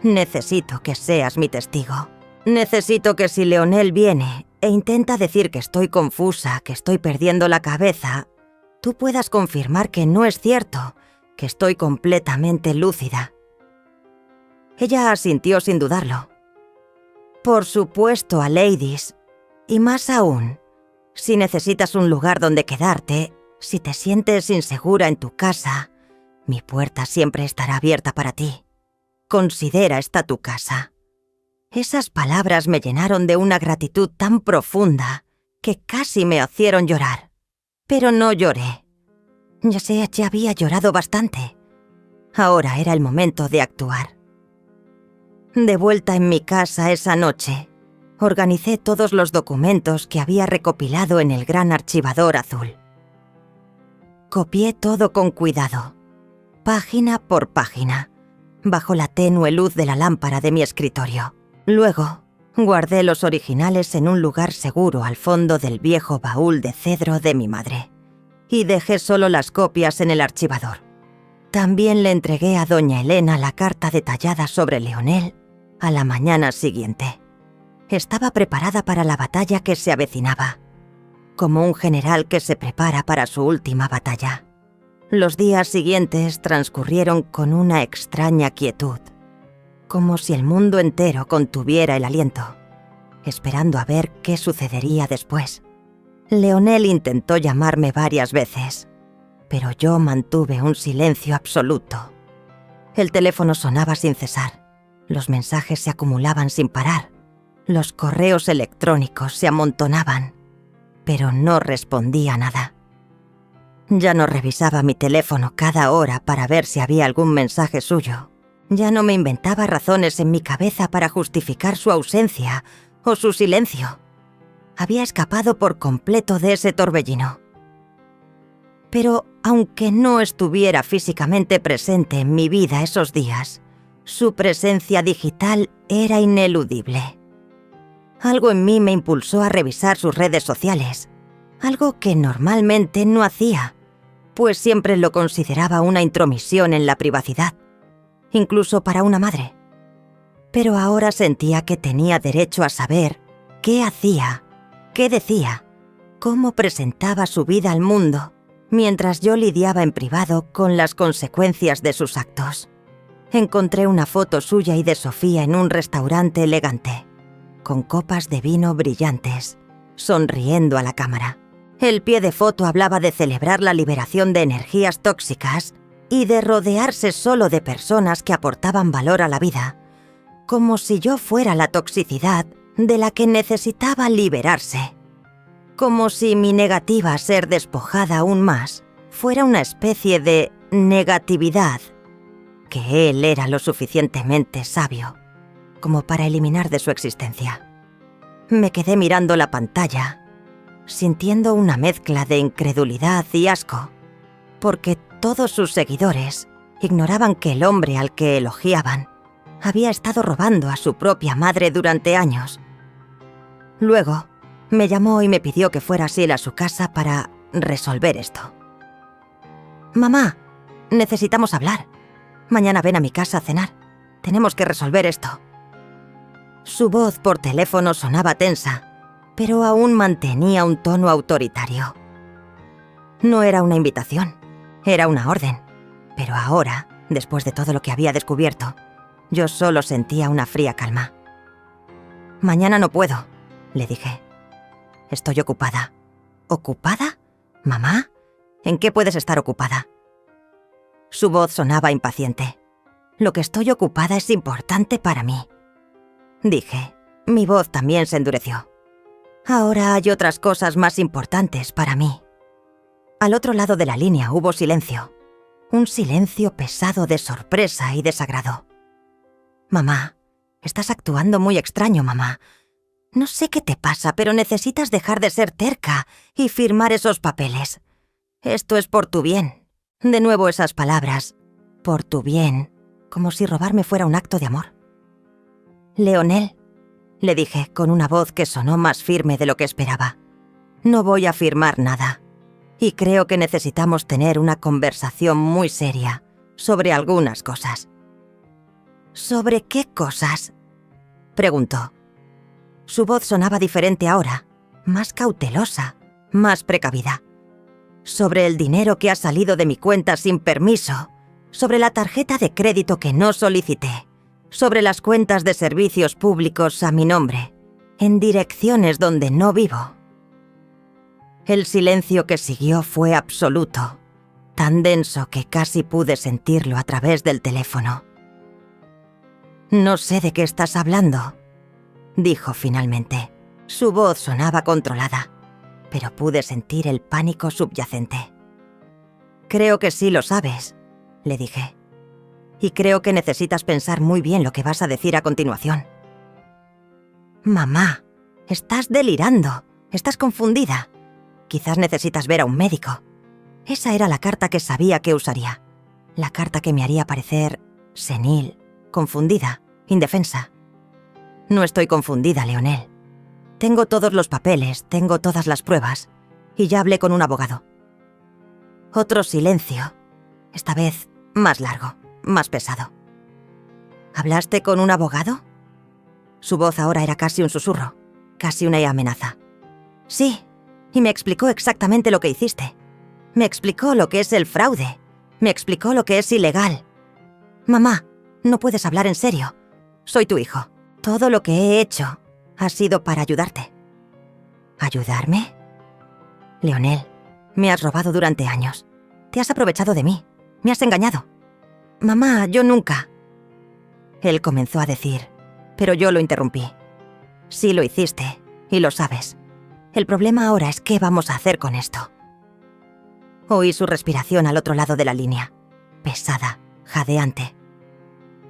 «Necesito que seas mi testigo. Necesito que si Leonel viene e intenta decir que estoy confusa, que estoy perdiendo la cabeza, tú puedas confirmar que no es cierto, que estoy completamente lúcida». Ella asintió sin dudarlo. «Por supuesto, Aleides. Y más aún, si necesitas un lugar donde quedarte, si te sientes insegura en tu casa, mi puerta siempre estará abierta para ti. Considera esta tu casa». Esas palabras me llenaron de una gratitud tan profunda que casi me hicieron llorar. Pero no lloré. Ya había llorado bastante. Ahora era el momento de actuar. De vuelta en mi casa esa noche, organicé todos los documentos que había recopilado en el gran archivador azul. Copié todo con cuidado, página por página, bajo la tenue luz de la lámpara de mi escritorio. Luego, Guardé los originales en un lugar seguro al fondo del viejo baúl de cedro de mi madre y dejé solo las copias en el archivador. También le entregué a doña Elena la carta detallada sobre Leonel a la mañana siguiente. Estaba preparada para la batalla que se avecinaba, como un general que se prepara para su última batalla. Los días siguientes transcurrieron con una extraña quietud, como si el mundo entero contuviera el aliento, esperando a ver qué sucedería después. Leonel intentó llamarme varias veces, pero yo mantuve un silencio absoluto. El teléfono sonaba sin cesar, los mensajes se acumulaban sin parar, los correos electrónicos se amontonaban, pero no respondía nada. Ya no revisaba mi teléfono cada hora para ver si había algún mensaje suyo. Ya no me inventaba razones en mi cabeza para justificar su ausencia o su silencio. Había escapado por completo de ese torbellino. Pero aunque no estuviera físicamente presente en mi vida esos días, su presencia digital era ineludible. Algo en mí me impulsó a revisar sus redes sociales, algo que normalmente no hacía, pues siempre lo consideraba una intromisión en la privacidad, incluso para una madre. Pero ahora sentía que tenía derecho a saber qué hacía, qué decía, cómo presentaba su vida al mundo, mientras yo lidiaba en privado con las consecuencias de sus actos. Encontré una foto suya y de Sofía en un restaurante elegante, con copas de vino brillantes, sonriendo a la cámara. El pie de foto hablaba de celebrar la liberación de energías tóxicas y de rodearse solo de personas que aportaban valor a la vida, como si yo fuera la toxicidad de la que necesitaba liberarse. Como si mi negativa a ser despojada aún más fuera una especie de negatividad que él era lo suficientemente sabio como para eliminar de su existencia. Me quedé mirando la pantalla, sintiendo una mezcla de incredulidad y asco, porque todos sus seguidores ignoraban que el hombre al que elogiaban había estado robando a su propia madre durante años. Luego, me llamó y me pidió que fuera así a su casa para resolver esto. «Mamá, necesitamos hablar. Mañana ven a mi casa a cenar. Tenemos que resolver esto». Su voz por teléfono sonaba tensa, pero aún mantenía un tono autoritario. No era una invitación, era una orden. Pero ahora, después de todo lo que había descubierto, yo solo sentía una fría calma. «Mañana no puedo», le dije. «Estoy ocupada». «¿Ocupada? ¿Mamá? ¿En qué puedes estar ocupada?» Su voz sonaba impaciente. «Lo que estoy ocupada es importante para mí», dije. Mi voz también se endureció. «Ahora hay otras cosas más importantes para mí». Al otro lado de la línea hubo silencio. Un silencio pesado de sorpresa y desagrado. «Mamá, estás actuando muy extraño, mamá. No sé qué te pasa, pero necesitas dejar de ser terca y firmar esos papeles. Esto es por tu bien». De nuevo esas palabras, «por tu bien», como si robarme fuera un acto de amor. «Leonel», le dije con una voz que sonó más firme de lo que esperaba, «no voy a firmar nada. Y creo que necesitamos tener una conversación muy seria sobre algunas cosas». «¿Sobre qué cosas?», preguntó. Su voz sonaba diferente ahora, más cautelosa, más precavida. «Sobre el dinero que ha salido de mi cuenta sin permiso, sobre la tarjeta de crédito que no solicité, sobre las cuentas de servicios públicos a mi nombre, en direcciones donde no vivo». El silencio que siguió fue absoluto, tan denso que casi pude sentirlo a través del teléfono. «No sé de qué estás hablando», dijo finalmente. Su voz sonaba controlada, pero pude sentir el pánico subyacente. «Creo que sí lo sabes», le dije. «Y creo que necesitas pensar muy bien lo que vas a decir a continuación». «Mamá, estás delirando, estás confundida. Quizás necesitas ver a un médico». Esa era la carta que sabía que usaría. La carta que me haría parecer senil, confundida, indefensa. No estoy confundida, Leonel. Tengo todos los papeles, tengo todas las pruebas, y ya hablé con un abogado. Otro silencio, esta vez más largo, más pesado. ¿Hablaste con un abogado? Su voz ahora era casi un susurro, casi una amenaza. Sí, y me explicó exactamente lo que hiciste. Me explicó lo que es el fraude. Me explicó lo que es ilegal. Mamá, no puedes hablar en serio. Soy tu hijo. Todo lo que he hecho ha sido para ayudarte. ¿Ayudarme? Leonel, me has robado durante años. Te has aprovechado de mí. Me has engañado. Mamá, yo nunca... Él comenzó a decir, pero yo lo interrumpí. Sí lo hiciste, y lo sabes. El problema ahora es qué vamos a hacer con esto. Oí su respiración al otro lado de la línea, pesada, jadeante.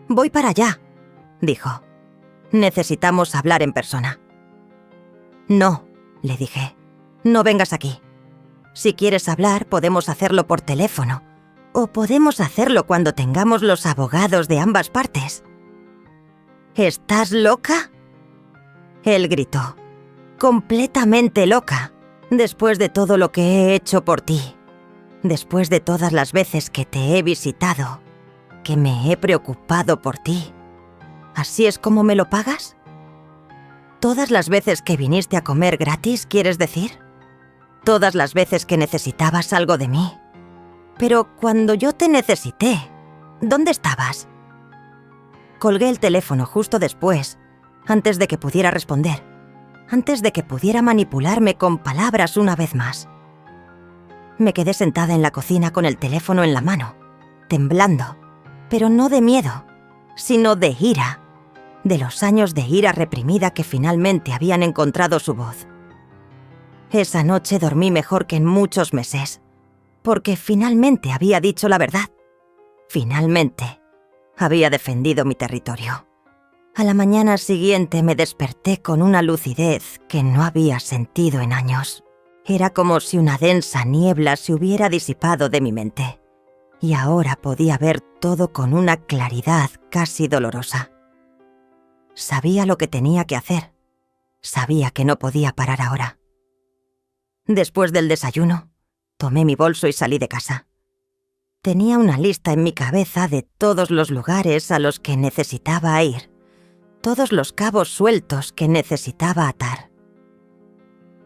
«Voy para allá», dijo. «Necesitamos hablar en persona». «No», le dije, «no vengas aquí. Si quieres hablar, podemos hacerlo por teléfono, o podemos hacerlo cuando tengamos los abogados de ambas partes». «¿Estás loca?», él gritó. «Completamente loca, después de todo lo que he hecho por ti. Después de todas las veces que te he visitado, que me he preocupado por ti. ¿Así es como me lo pagas? ¿Todas las veces que viniste a comer gratis, quieres decir? ¿Todas las veces que necesitabas algo de mí? Pero cuando yo te necesité, ¿dónde estabas?» Colgué el teléfono justo después, antes de que pudiera responder, antes de que pudiera manipularme con palabras una vez más. Me quedé sentada en la cocina con el teléfono en la mano, temblando, pero no de miedo, sino de ira, de los años de ira reprimida que finalmente habían encontrado su voz. Esa noche dormí mejor que en muchos meses, porque finalmente había dicho la verdad. Finalmente había defendido mi territorio. A la mañana siguiente me desperté con una lucidez que no había sentido en años. Era como si una densa niebla se hubiera disipado de mi mente, y ahora podía ver todo con una claridad casi dolorosa. Sabía lo que tenía que hacer. Sabía que no podía parar ahora. Después del desayuno, tomé mi bolso y salí de casa. Tenía una lista en mi cabeza de todos los lugares a los que necesitaba ir, todos los cabos sueltos que necesitaba atar.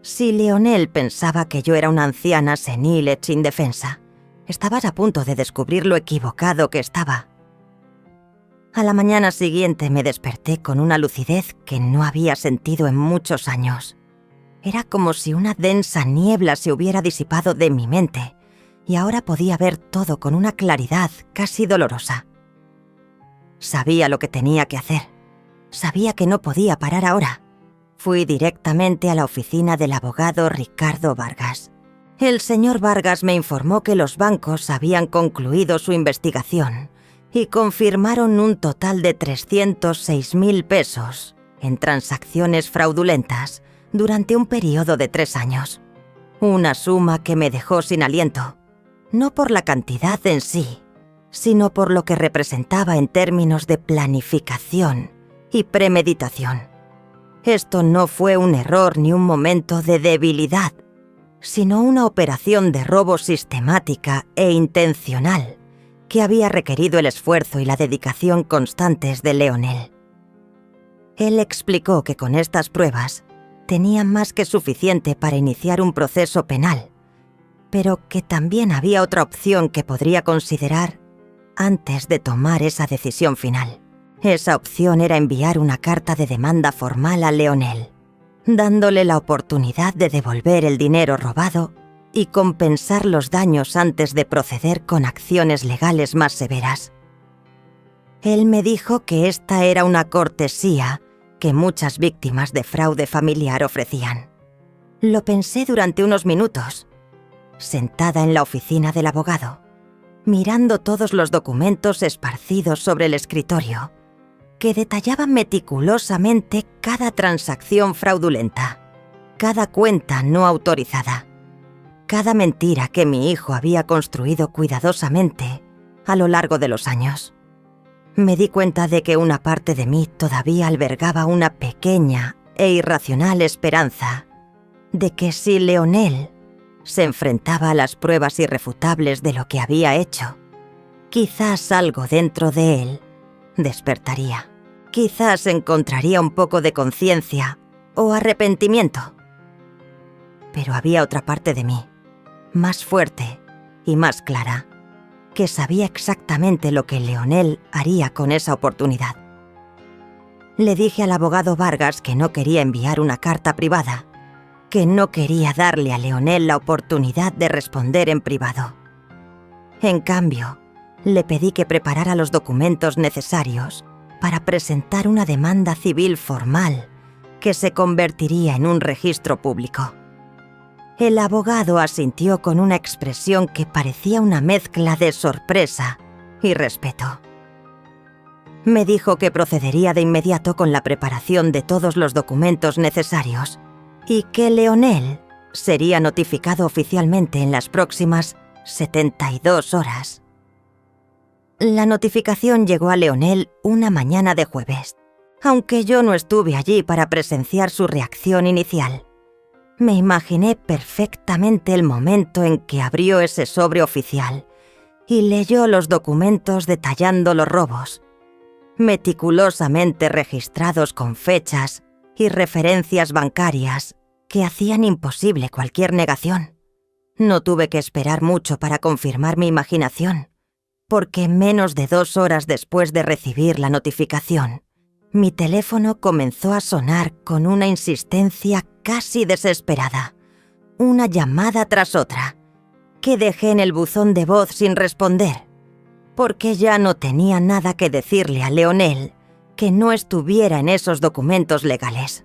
Si Leonel pensaba que yo era una anciana senil hecha indefensa, estabas a punto de descubrir lo equivocado que estaba. A la mañana siguiente me desperté con una lucidez que no había sentido en muchos años. Era como si una densa niebla se hubiera disipado de mi mente, y ahora podía ver todo con una claridad casi dolorosa. Sabía lo que tenía que hacer. Sabía que no podía parar ahora. Fui directamente a la oficina del abogado Ricardo Vargas. El señor Vargas me informó que los bancos habían concluido su investigación y confirmaron un total de 306.000 pesos en transacciones fraudulentas durante un periodo de 3 años. Una suma que me dejó sin aliento, no por la cantidad en sí, sino por lo que representaba en términos de planificación y premeditación. Esto no fue un error ni un momento de debilidad, sino una operación de robo sistemática e intencional que había requerido el esfuerzo y la dedicación constantes de Leonel. Él explicó que con estas pruebas tenían más que suficiente para iniciar un proceso penal, pero que también había otra opción que podría considerar antes de tomar esa decisión final. Esa opción era enviar una carta de demanda formal a Leonel, dándole la oportunidad de devolver el dinero robado y compensar los daños antes de proceder con acciones legales más severas. Él me dijo que esta era una cortesía que muchas víctimas de fraude familiar ofrecían. Lo pensé durante unos minutos, sentada en la oficina del abogado, mirando todos los documentos esparcidos sobre el escritorio, que detallaban meticulosamente cada transacción fraudulenta, cada cuenta no autorizada, cada mentira que mi hijo había construido cuidadosamente a lo largo de los años. Me di cuenta de que una parte de mí todavía albergaba una pequeña e irracional esperanza de que si Leonel se enfrentaba a las pruebas irrefutables de lo que había hecho, quizás algo dentro de él despertaría. Quizás encontraría un poco de conciencia o arrepentimiento. Pero había otra parte de mí, más fuerte y más clara, que sabía exactamente lo que Leonel haría con esa oportunidad. Le dije al abogado Vargas que no quería enviar una carta privada, que no quería darle a Leonel la oportunidad de responder en privado. En cambio, le pedí que preparara los documentos necesarios para presentar una demanda civil formal que se convertiría en un registro público. El abogado asintió con una expresión que parecía una mezcla de sorpresa y respeto. Me dijo que procedería de inmediato con la preparación de todos los documentos necesarios y que Leonel sería notificado oficialmente en las próximas 72 horas. La notificación llegó a Leonel una mañana de jueves, aunque yo no estuve allí para presenciar su reacción inicial. Me imaginé perfectamente el momento en que abrió ese sobre oficial y leyó los documentos detallando los robos, meticulosamente registrados con fechas y referencias bancarias que hacían imposible cualquier negación. No tuve que esperar mucho para confirmar mi imaginación, porque menos de 2 horas después de recibir la notificación, mi teléfono comenzó a sonar con una insistencia casi desesperada, una llamada tras otra, que dejé en el buzón de voz sin responder, porque ya no tenía nada que decirle a Leonel que no estuviera en esos documentos legales.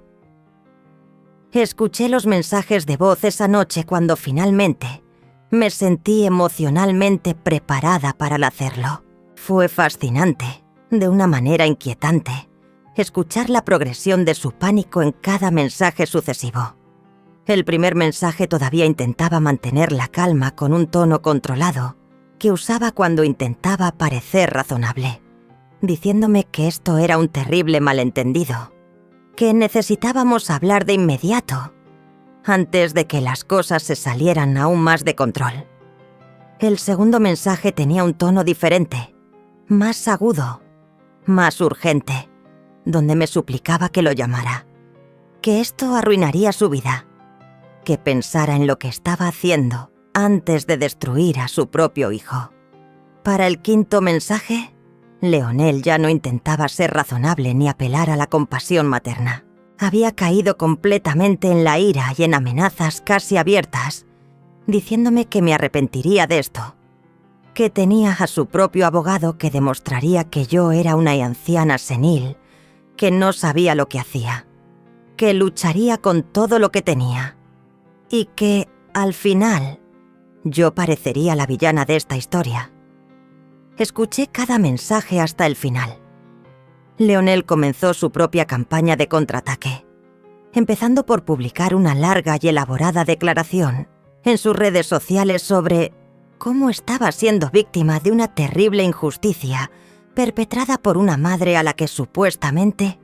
Escuché los mensajes de voz esa noche cuando finalmente me sentí emocionalmente preparada para hacerlo. Fue fascinante, de una manera inquietante, escuchar la progresión de su pánico en cada mensaje sucesivo. El primer mensaje todavía intentaba mantener la calma con un tono controlado que usaba cuando intentaba parecer razonable, diciéndome que esto era un terrible malentendido, que necesitábamos hablar de inmediato, antes de que las cosas se salieran aún más de control. El segundo mensaje tenía un tono diferente, más agudo, más urgente, donde me suplicaba que lo llamara, que esto arruinaría su vida, que pensara en lo que estaba haciendo antes de destruir a su propio hijo. Para el quinto mensaje, Leonel ya no intentaba ser razonable ni apelar a la compasión materna. Había caído completamente en la ira y en amenazas casi abiertas, diciéndome que me arrepentiría de esto, que tenía a su propio abogado que demostraría que yo era una anciana senil, que no sabía lo que hacía, que lucharía con todo lo que tenía, y que, al final, yo parecería la villana de esta historia. Escuché cada mensaje hasta el final. Leonel comenzó su propia campaña de contraataque, empezando por publicar una larga y elaborada declaración en sus redes sociales sobre cómo estaba siendo víctima de una terrible injusticia perpetrada por una madre a la que supuestamente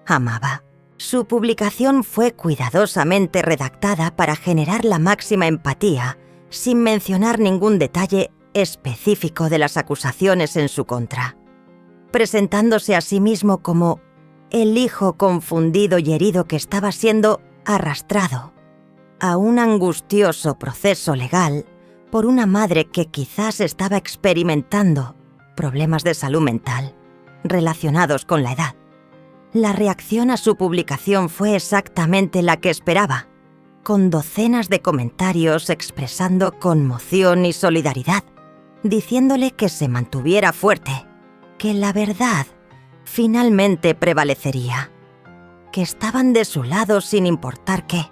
amaba. Su publicación fue cuidadosamente redactada para generar la máxima empatía, sin mencionar ningún detalle específico de las acusaciones en su contra, presentándose a sí mismo como el hijo confundido y herido que estaba siendo arrastrado a un angustioso proceso legal por una madre que quizás estaba experimentando problemas de salud mental relacionados con la edad. La reacción a su publicación fue exactamente la que esperaba, con docenas de comentarios expresando conmoción y solidaridad, diciéndole que se mantuviera fuerte, que la verdad finalmente prevalecería, que estaban de su lado sin importar qué.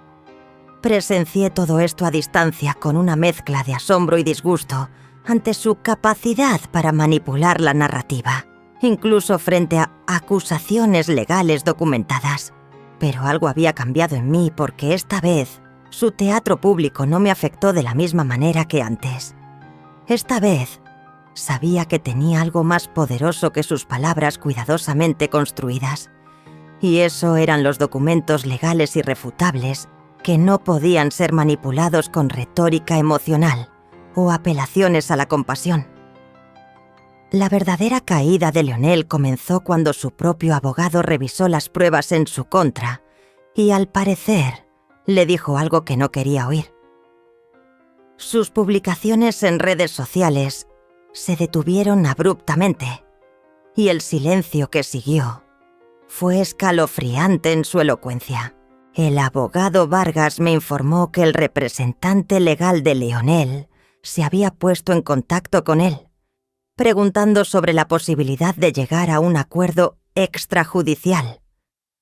Presencié todo esto a distancia con una mezcla de asombro y disgusto ante su capacidad para manipular la narrativa, incluso frente a acusaciones legales documentadas. Pero algo había cambiado en mí porque esta vez su teatro público no me afectó de la misma manera que antes. Esta vez sabía que tenía algo más poderoso que sus palabras cuidadosamente construidas, y eso eran los documentos legales irrefutables que no podían ser manipulados con retórica emocional o apelaciones a la compasión. La verdadera caída de Leonel comenzó cuando su propio abogado revisó las pruebas en su contra y, al parecer, le dijo algo que no quería oír. Sus publicaciones en redes sociales se detuvieron abruptamente, y el silencio que siguió fue escalofriante en su elocuencia. El abogado Vargas me informó que el representante legal de Leonel se había puesto en contacto con él, preguntando sobre la posibilidad de llegar a un acuerdo extrajudicial,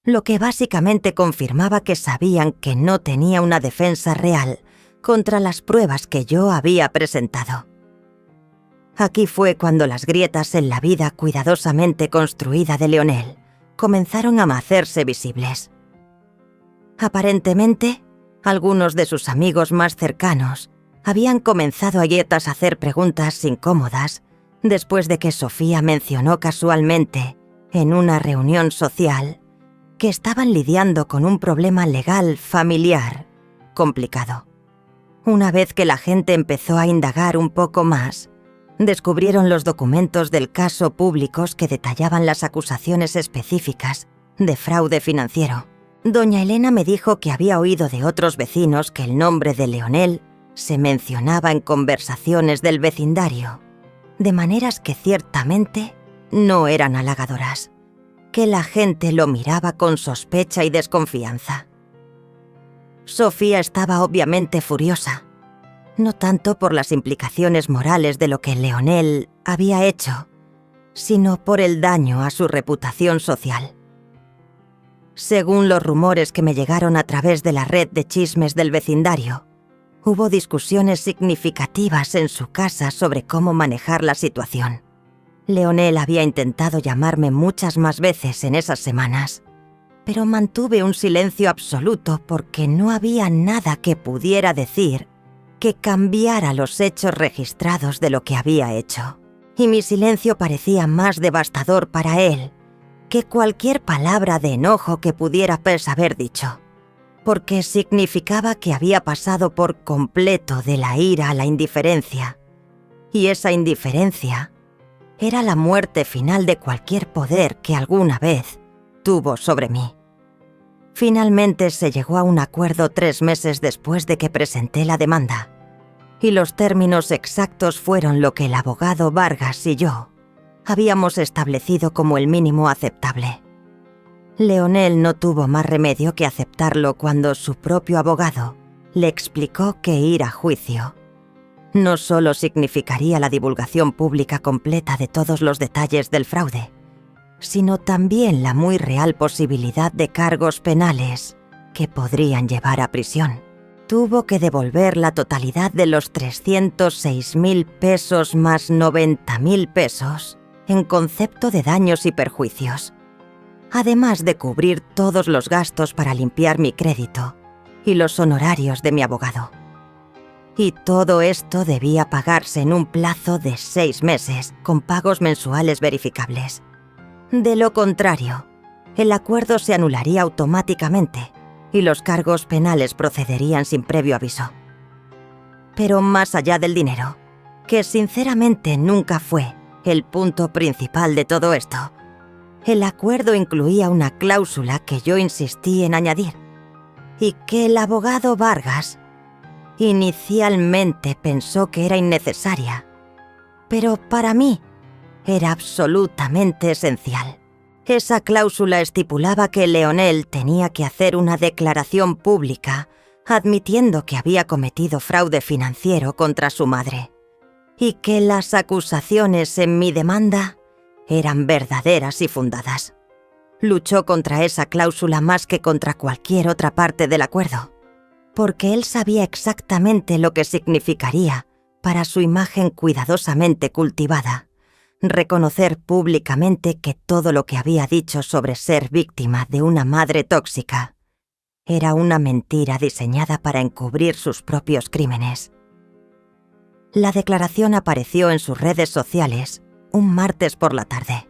lo que básicamente confirmaba que sabían que no tenía una defensa real contra las pruebas que yo había presentado. Aquí fue cuando las grietas en la vida cuidadosamente construida de Leonel comenzaron a hacerse visibles. Aparentemente, algunos de sus amigos más cercanos habían comenzado a hacer preguntas incómodas después de que Sofía mencionó casualmente, en una reunión social, que estaban lidiando con un problema legal familiar complicado. Una vez que la gente empezó a indagar un poco más, descubrieron los documentos del caso públicos que detallaban las acusaciones específicas de fraude financiero. Doña Elena me dijo que había oído de otros vecinos que el nombre de Leonel se mencionaba en conversaciones del vecindario, de maneras que ciertamente no eran halagadoras, que la gente lo miraba con sospecha y desconfianza. Sofía estaba obviamente furiosa, no tanto por las implicaciones morales de lo que Leonel había hecho, sino por el daño a su reputación social. Según los rumores que me llegaron a través de la red de chismes del vecindario, hubo discusiones significativas en su casa sobre cómo manejar la situación. Leonel había intentado llamarme muchas más veces en esas semanas, pero mantuve un silencio absoluto porque no había nada que pudiera decir que cambiara los hechos registrados de lo que había hecho. Y mi silencio parecía más devastador para él que cualquier palabra de enojo que pudiera haber dicho, porque significaba que había pasado por completo de la ira a la indiferencia, y esa indiferencia era la muerte final de cualquier poder que alguna vez tuvo sobre mí. Finalmente se llegó a un acuerdo 3 meses después de que presenté la demanda, y los términos exactos fueron lo que el abogado Vargas y yo habíamos establecido como el mínimo aceptable. Leonel no tuvo más remedio que aceptarlo cuando su propio abogado le explicó que ir a juicio no solo significaría la divulgación pública completa de todos los detalles del fraude, sino también la muy real posibilidad de cargos penales que podrían llevar a prisión. Tuvo que devolver la totalidad de los 306.000 pesos más 90.000 pesos en concepto de daños y perjuicios, además de cubrir todos los gastos para limpiar mi crédito y los honorarios de mi abogado. Y todo esto debía pagarse en un plazo de 6 meses, con pagos mensuales verificables. De lo contrario, el acuerdo se anularía automáticamente y los cargos penales procederían sin previo aviso. Pero más allá del dinero, que sinceramente nunca fue el punto principal de todo esto, el acuerdo incluía una cláusula que yo insistí en añadir y que el abogado Vargas inicialmente pensó que era innecesaria, pero para mí era absolutamente esencial. Esa cláusula estipulaba que Leonel tenía que hacer una declaración pública admitiendo que había cometido fraude financiero contra su madre y que las acusaciones en mi demanda eran verdaderas y fundadas. Luchó contra esa cláusula más que contra cualquier otra parte del acuerdo, porque él sabía exactamente lo que significaría para su imagen cuidadosamente cultivada reconocer públicamente que todo lo que había dicho sobre ser víctima de una madre tóxica era una mentira diseñada para encubrir sus propios crímenes. La declaración apareció en sus redes sociales un martes por la tarde.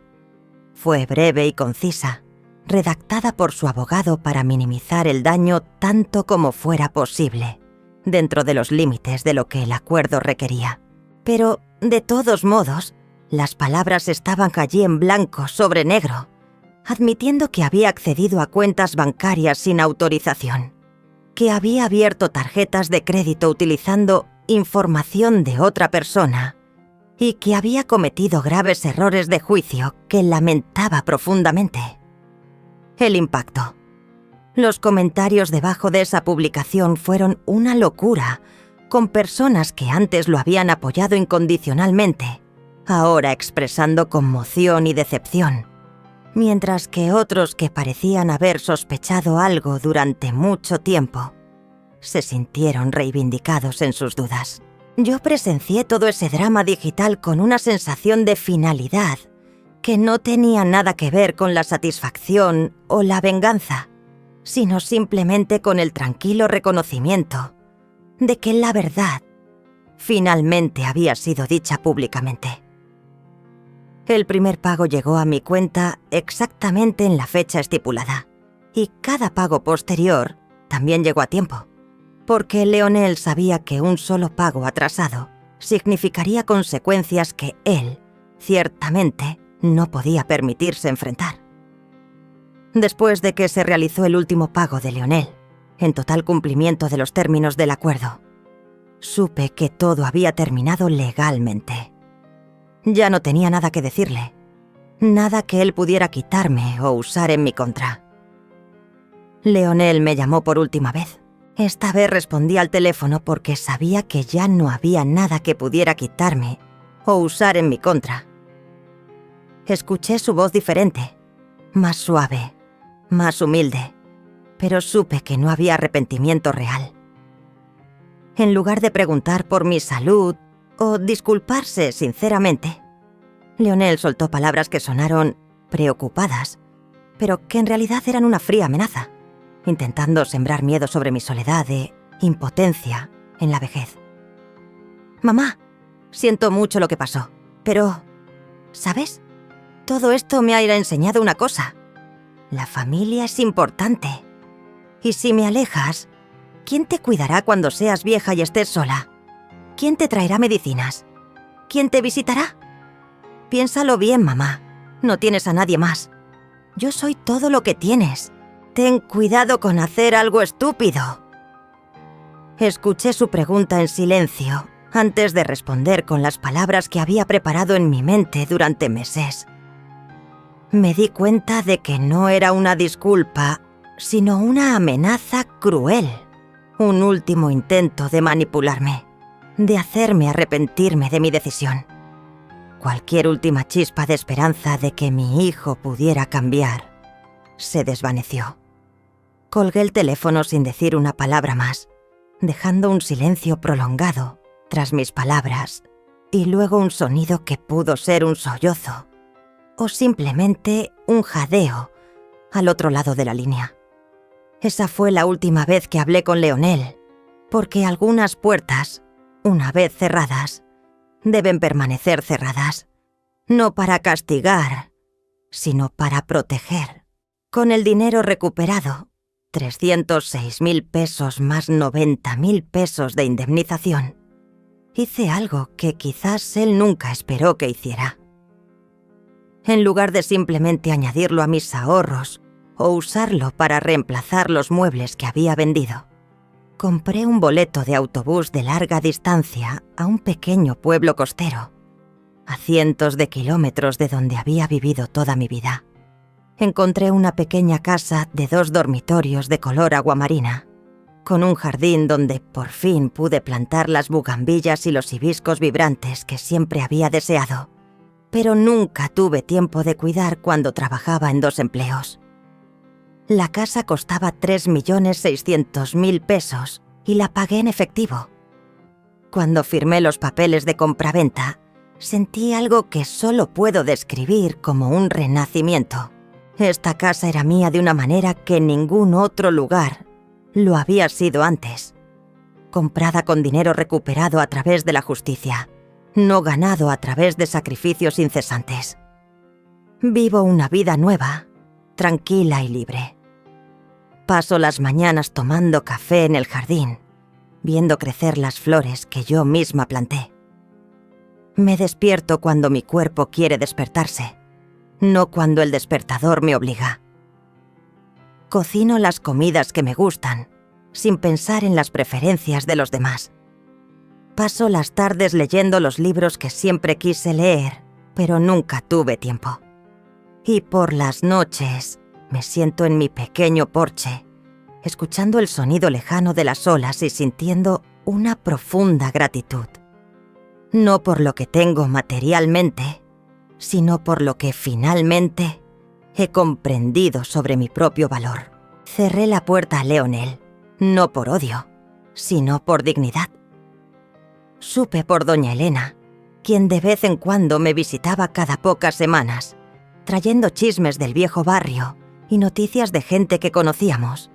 Fue breve y concisa, redactada por su abogado para minimizar el daño tanto como fuera posible, dentro de los límites de lo que el acuerdo requería. Pero, de todos modos, las palabras estaban allí en blanco sobre negro, admitiendo que había accedido a cuentas bancarias sin autorización, que había abierto tarjetas de crédito utilizando información de otra persona y que había cometido graves errores de juicio que lamentaba profundamente. El impacto. Los comentarios debajo de esa publicación fueron una locura, con personas que antes lo habían apoyado incondicionalmente, ahora expresando conmoción y decepción, mientras que otros que parecían haber sospechado algo durante mucho tiempo se sintieron reivindicados en sus dudas. Yo presencié todo ese drama digital con una sensación de finalidad que no tenía nada que ver con la satisfacción o la venganza, sino simplemente con el tranquilo reconocimiento de que la verdad finalmente había sido dicha públicamente. El primer pago llegó a mi cuenta exactamente en la fecha estipulada, y cada pago posterior también llegó a tiempo, porque Leonel sabía que un solo pago atrasado significaría consecuencias que él, ciertamente, no podía permitirse enfrentar. Después de que se realizó el último pago de Leonel, en total cumplimiento de los términos del acuerdo, supe que todo había terminado legalmente. Ya no tenía nada que decirle, nada que él pudiera quitarme o usar en mi contra. Leonel me llamó por última vez. Esta vez respondí al teléfono porque sabía que ya no había nada que pudiera quitarme o usar en mi contra. Escuché su voz diferente, más suave, más humilde, pero supe que no había arrepentimiento real. En lugar de preguntar por mi salud o disculparse sinceramente, Leonel soltó palabras que sonaron preocupadas, pero que en realidad eran una fría amenaza, intentando sembrar miedo sobre mi soledad de impotencia en la vejez. «Mamá, siento mucho lo que pasó, pero, ¿sabes? Todo esto me ha enseñado una cosa. La familia es importante. Y si me alejas, ¿quién te cuidará cuando seas vieja y estés sola? ¿Quién te traerá medicinas? ¿Quién te visitará? Piénsalo bien, mamá. No tienes a nadie más. Yo soy todo lo que tienes. Ten cuidado con hacer algo estúpido». Escuché su pregunta en silencio antes de responder con las palabras que había preparado en mi mente durante meses. Me di cuenta de que no era una disculpa, sino una amenaza cruel. Un último intento de manipularme, de hacerme arrepentirme de mi decisión. Cualquier última chispa de esperanza de que mi hijo pudiera cambiar se desvaneció. Colgué el teléfono sin decir una palabra más, dejando un silencio prolongado tras mis palabras y luego un sonido que pudo ser un sollozo o simplemente un jadeo al otro lado de la línea. Esa fue la última vez que hablé con Leonel, porque algunas puertas, una vez cerradas, deben permanecer cerradas, no para castigar, sino para proteger. Con el dinero recuperado, 306.000 pesos más 90.000 pesos de indemnización, hice algo que quizás él nunca esperó que hiciera. En lugar de simplemente añadirlo a mis ahorros o usarlo para reemplazar los muebles que había vendido, compré un boleto de autobús de larga distancia a un pequeño pueblo costero, a cientos de kilómetros de donde había vivido toda mi vida. Encontré una pequeña casa de 2 dormitorios de color aguamarina, con un jardín donde por fin pude plantar las bugambillas y los hibiscos vibrantes que siempre había deseado, pero nunca tuve tiempo de cuidar cuando trabajaba en 2 empleos. La casa costaba 3.600.000 pesos y la pagué en efectivo. Cuando firmé los papeles de compraventa, sentí algo que solo puedo describir como un renacimiento. Esta casa era mía de una manera que ningún otro lugar lo había sido antes. comprada con dinero recuperado a través de la justicia, no ganado a través de sacrificios incesantes. Vivo una vida nueva, tranquila y libre. Paso las mañanas tomando café en el jardín, viendo crecer las flores que yo misma planté. Me despierto cuando mi cuerpo quiere despertarse, no cuando el despertador me obliga. Cocino las comidas que me gustan, sin pensar en las preferencias de los demás. Paso las tardes leyendo los libros que siempre quise leer, pero nunca tuve tiempo. Y por las noches me siento en mi pequeño porche, escuchando el sonido lejano de las olas y sintiendo una profunda gratitud. No por lo que tengo materialmente, sino por lo que finalmente he comprendido sobre mi propio valor. Cerré la puerta a Leonel, no por odio, sino por dignidad. Supe por doña Elena, quien de vez en cuando me visitaba cada pocas semanas, trayendo chismes del viejo barrio y noticias de gente que conocíamos,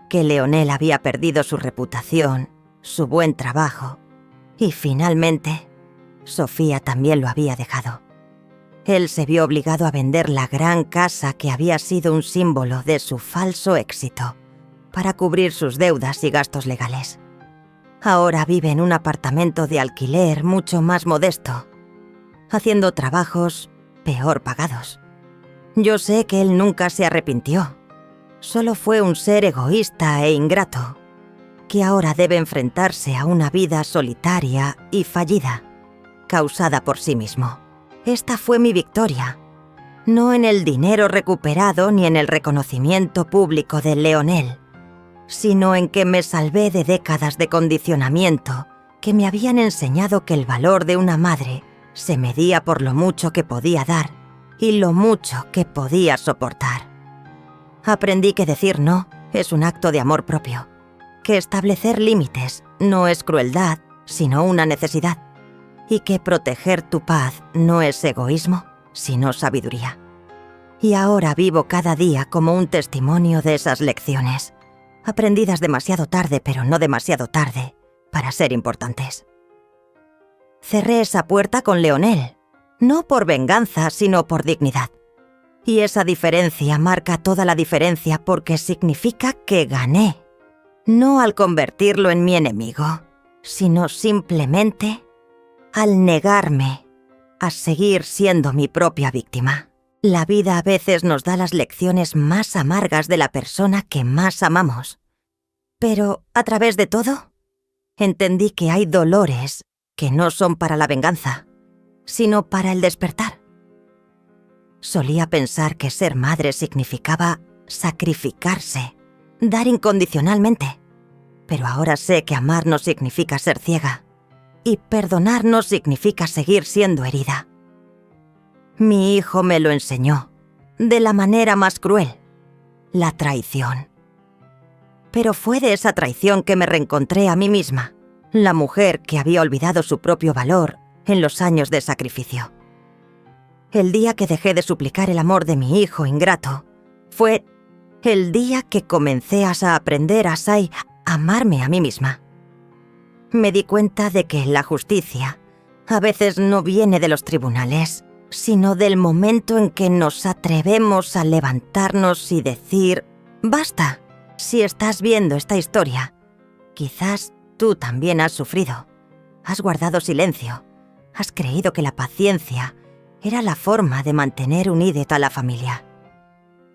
que Leonel había perdido su reputación, su buen trabajo, y finalmente, Sofía también lo había dejado. Él se vio obligado a vender la gran casa que había sido un símbolo de su falso éxito, para cubrir sus deudas y gastos legales. Ahora vive en un apartamento de alquiler mucho más modesto, haciendo trabajos peor pagados. Yo sé que él nunca se arrepintió. Solo fue un ser egoísta e ingrato, que ahora debe enfrentarse a una vida solitaria y fallida, causada por sí mismo. Esta fue mi victoria, no en el dinero recuperado ni en el reconocimiento público de Leonel, sino en que me salvé de décadas de condicionamiento que me habían enseñado que el valor de una madre se medía por lo mucho que podía dar y lo mucho que podía soportar. Aprendí que decir no es un acto de amor propio, que establecer límites no es crueldad, sino una necesidad, y que proteger tu paz no es egoísmo, sino sabiduría. Y ahora vivo cada día como un testimonio de esas lecciones, aprendidas demasiado tarde, pero no demasiado tarde, para ser importantes. Cerré esa puerta con Leonel, no por venganza, sino por dignidad. Y esa diferencia marca toda la diferencia porque significa que gané, no al convertirlo en mi enemigo, sino simplemente al negarme a seguir siendo mi propia víctima. La vida a veces nos da las lecciones más amargas de la persona que más amamos. Pero, a través de todo, entendí que hay dolores que no son para la venganza, sino para el despertar. Solía pensar que ser madre significaba sacrificarse, dar incondicionalmente. Pero ahora sé que amar no significa ser ciega. Y perdonar no significa seguir siendo herida. Mi hijo me lo enseñó, de la manera más cruel, la traición. Pero fue de esa traición que me reencontré a mí misma, la mujer que había olvidado su propio valor en los años de sacrificio. El día que dejé de suplicar el amor de mi hijo ingrato, fue el día que comencé a aprender a amarme a mí misma. Me di cuenta de que la justicia a veces no viene de los tribunales, sino del momento en que nos atrevemos a levantarnos y decir, «Basta, si estás viendo esta historia, quizás tú también has sufrido, has guardado silencio, has creído que la paciencia era la forma de mantener unida a la familia.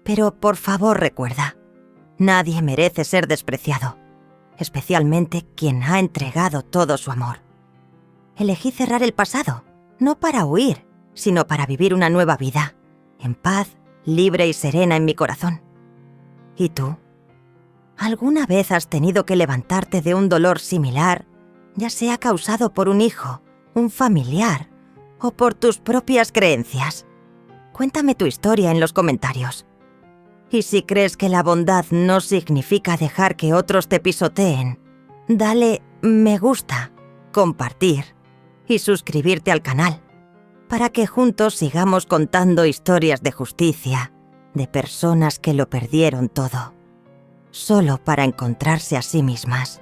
Pero por favor recuerda, nadie merece ser despreciado, especialmente quien ha entregado todo su amor. Elegí cerrar el pasado, no para huir, sino para vivir una nueva vida, en paz, libre y serena en mi corazón. ¿Y tú? ¿Alguna vez has tenido que levantarte de un dolor similar, ya sea causado por un hijo, un familiar o por tus propias creencias? Cuéntame tu historia en los comentarios. Y si crees que la bondad no significa dejar que otros te pisoteen, dale me gusta, compartir y suscribirte al canal, para que juntos sigamos contando historias de justicia, de personas que lo perdieron todo, solo para encontrarse a sí mismas.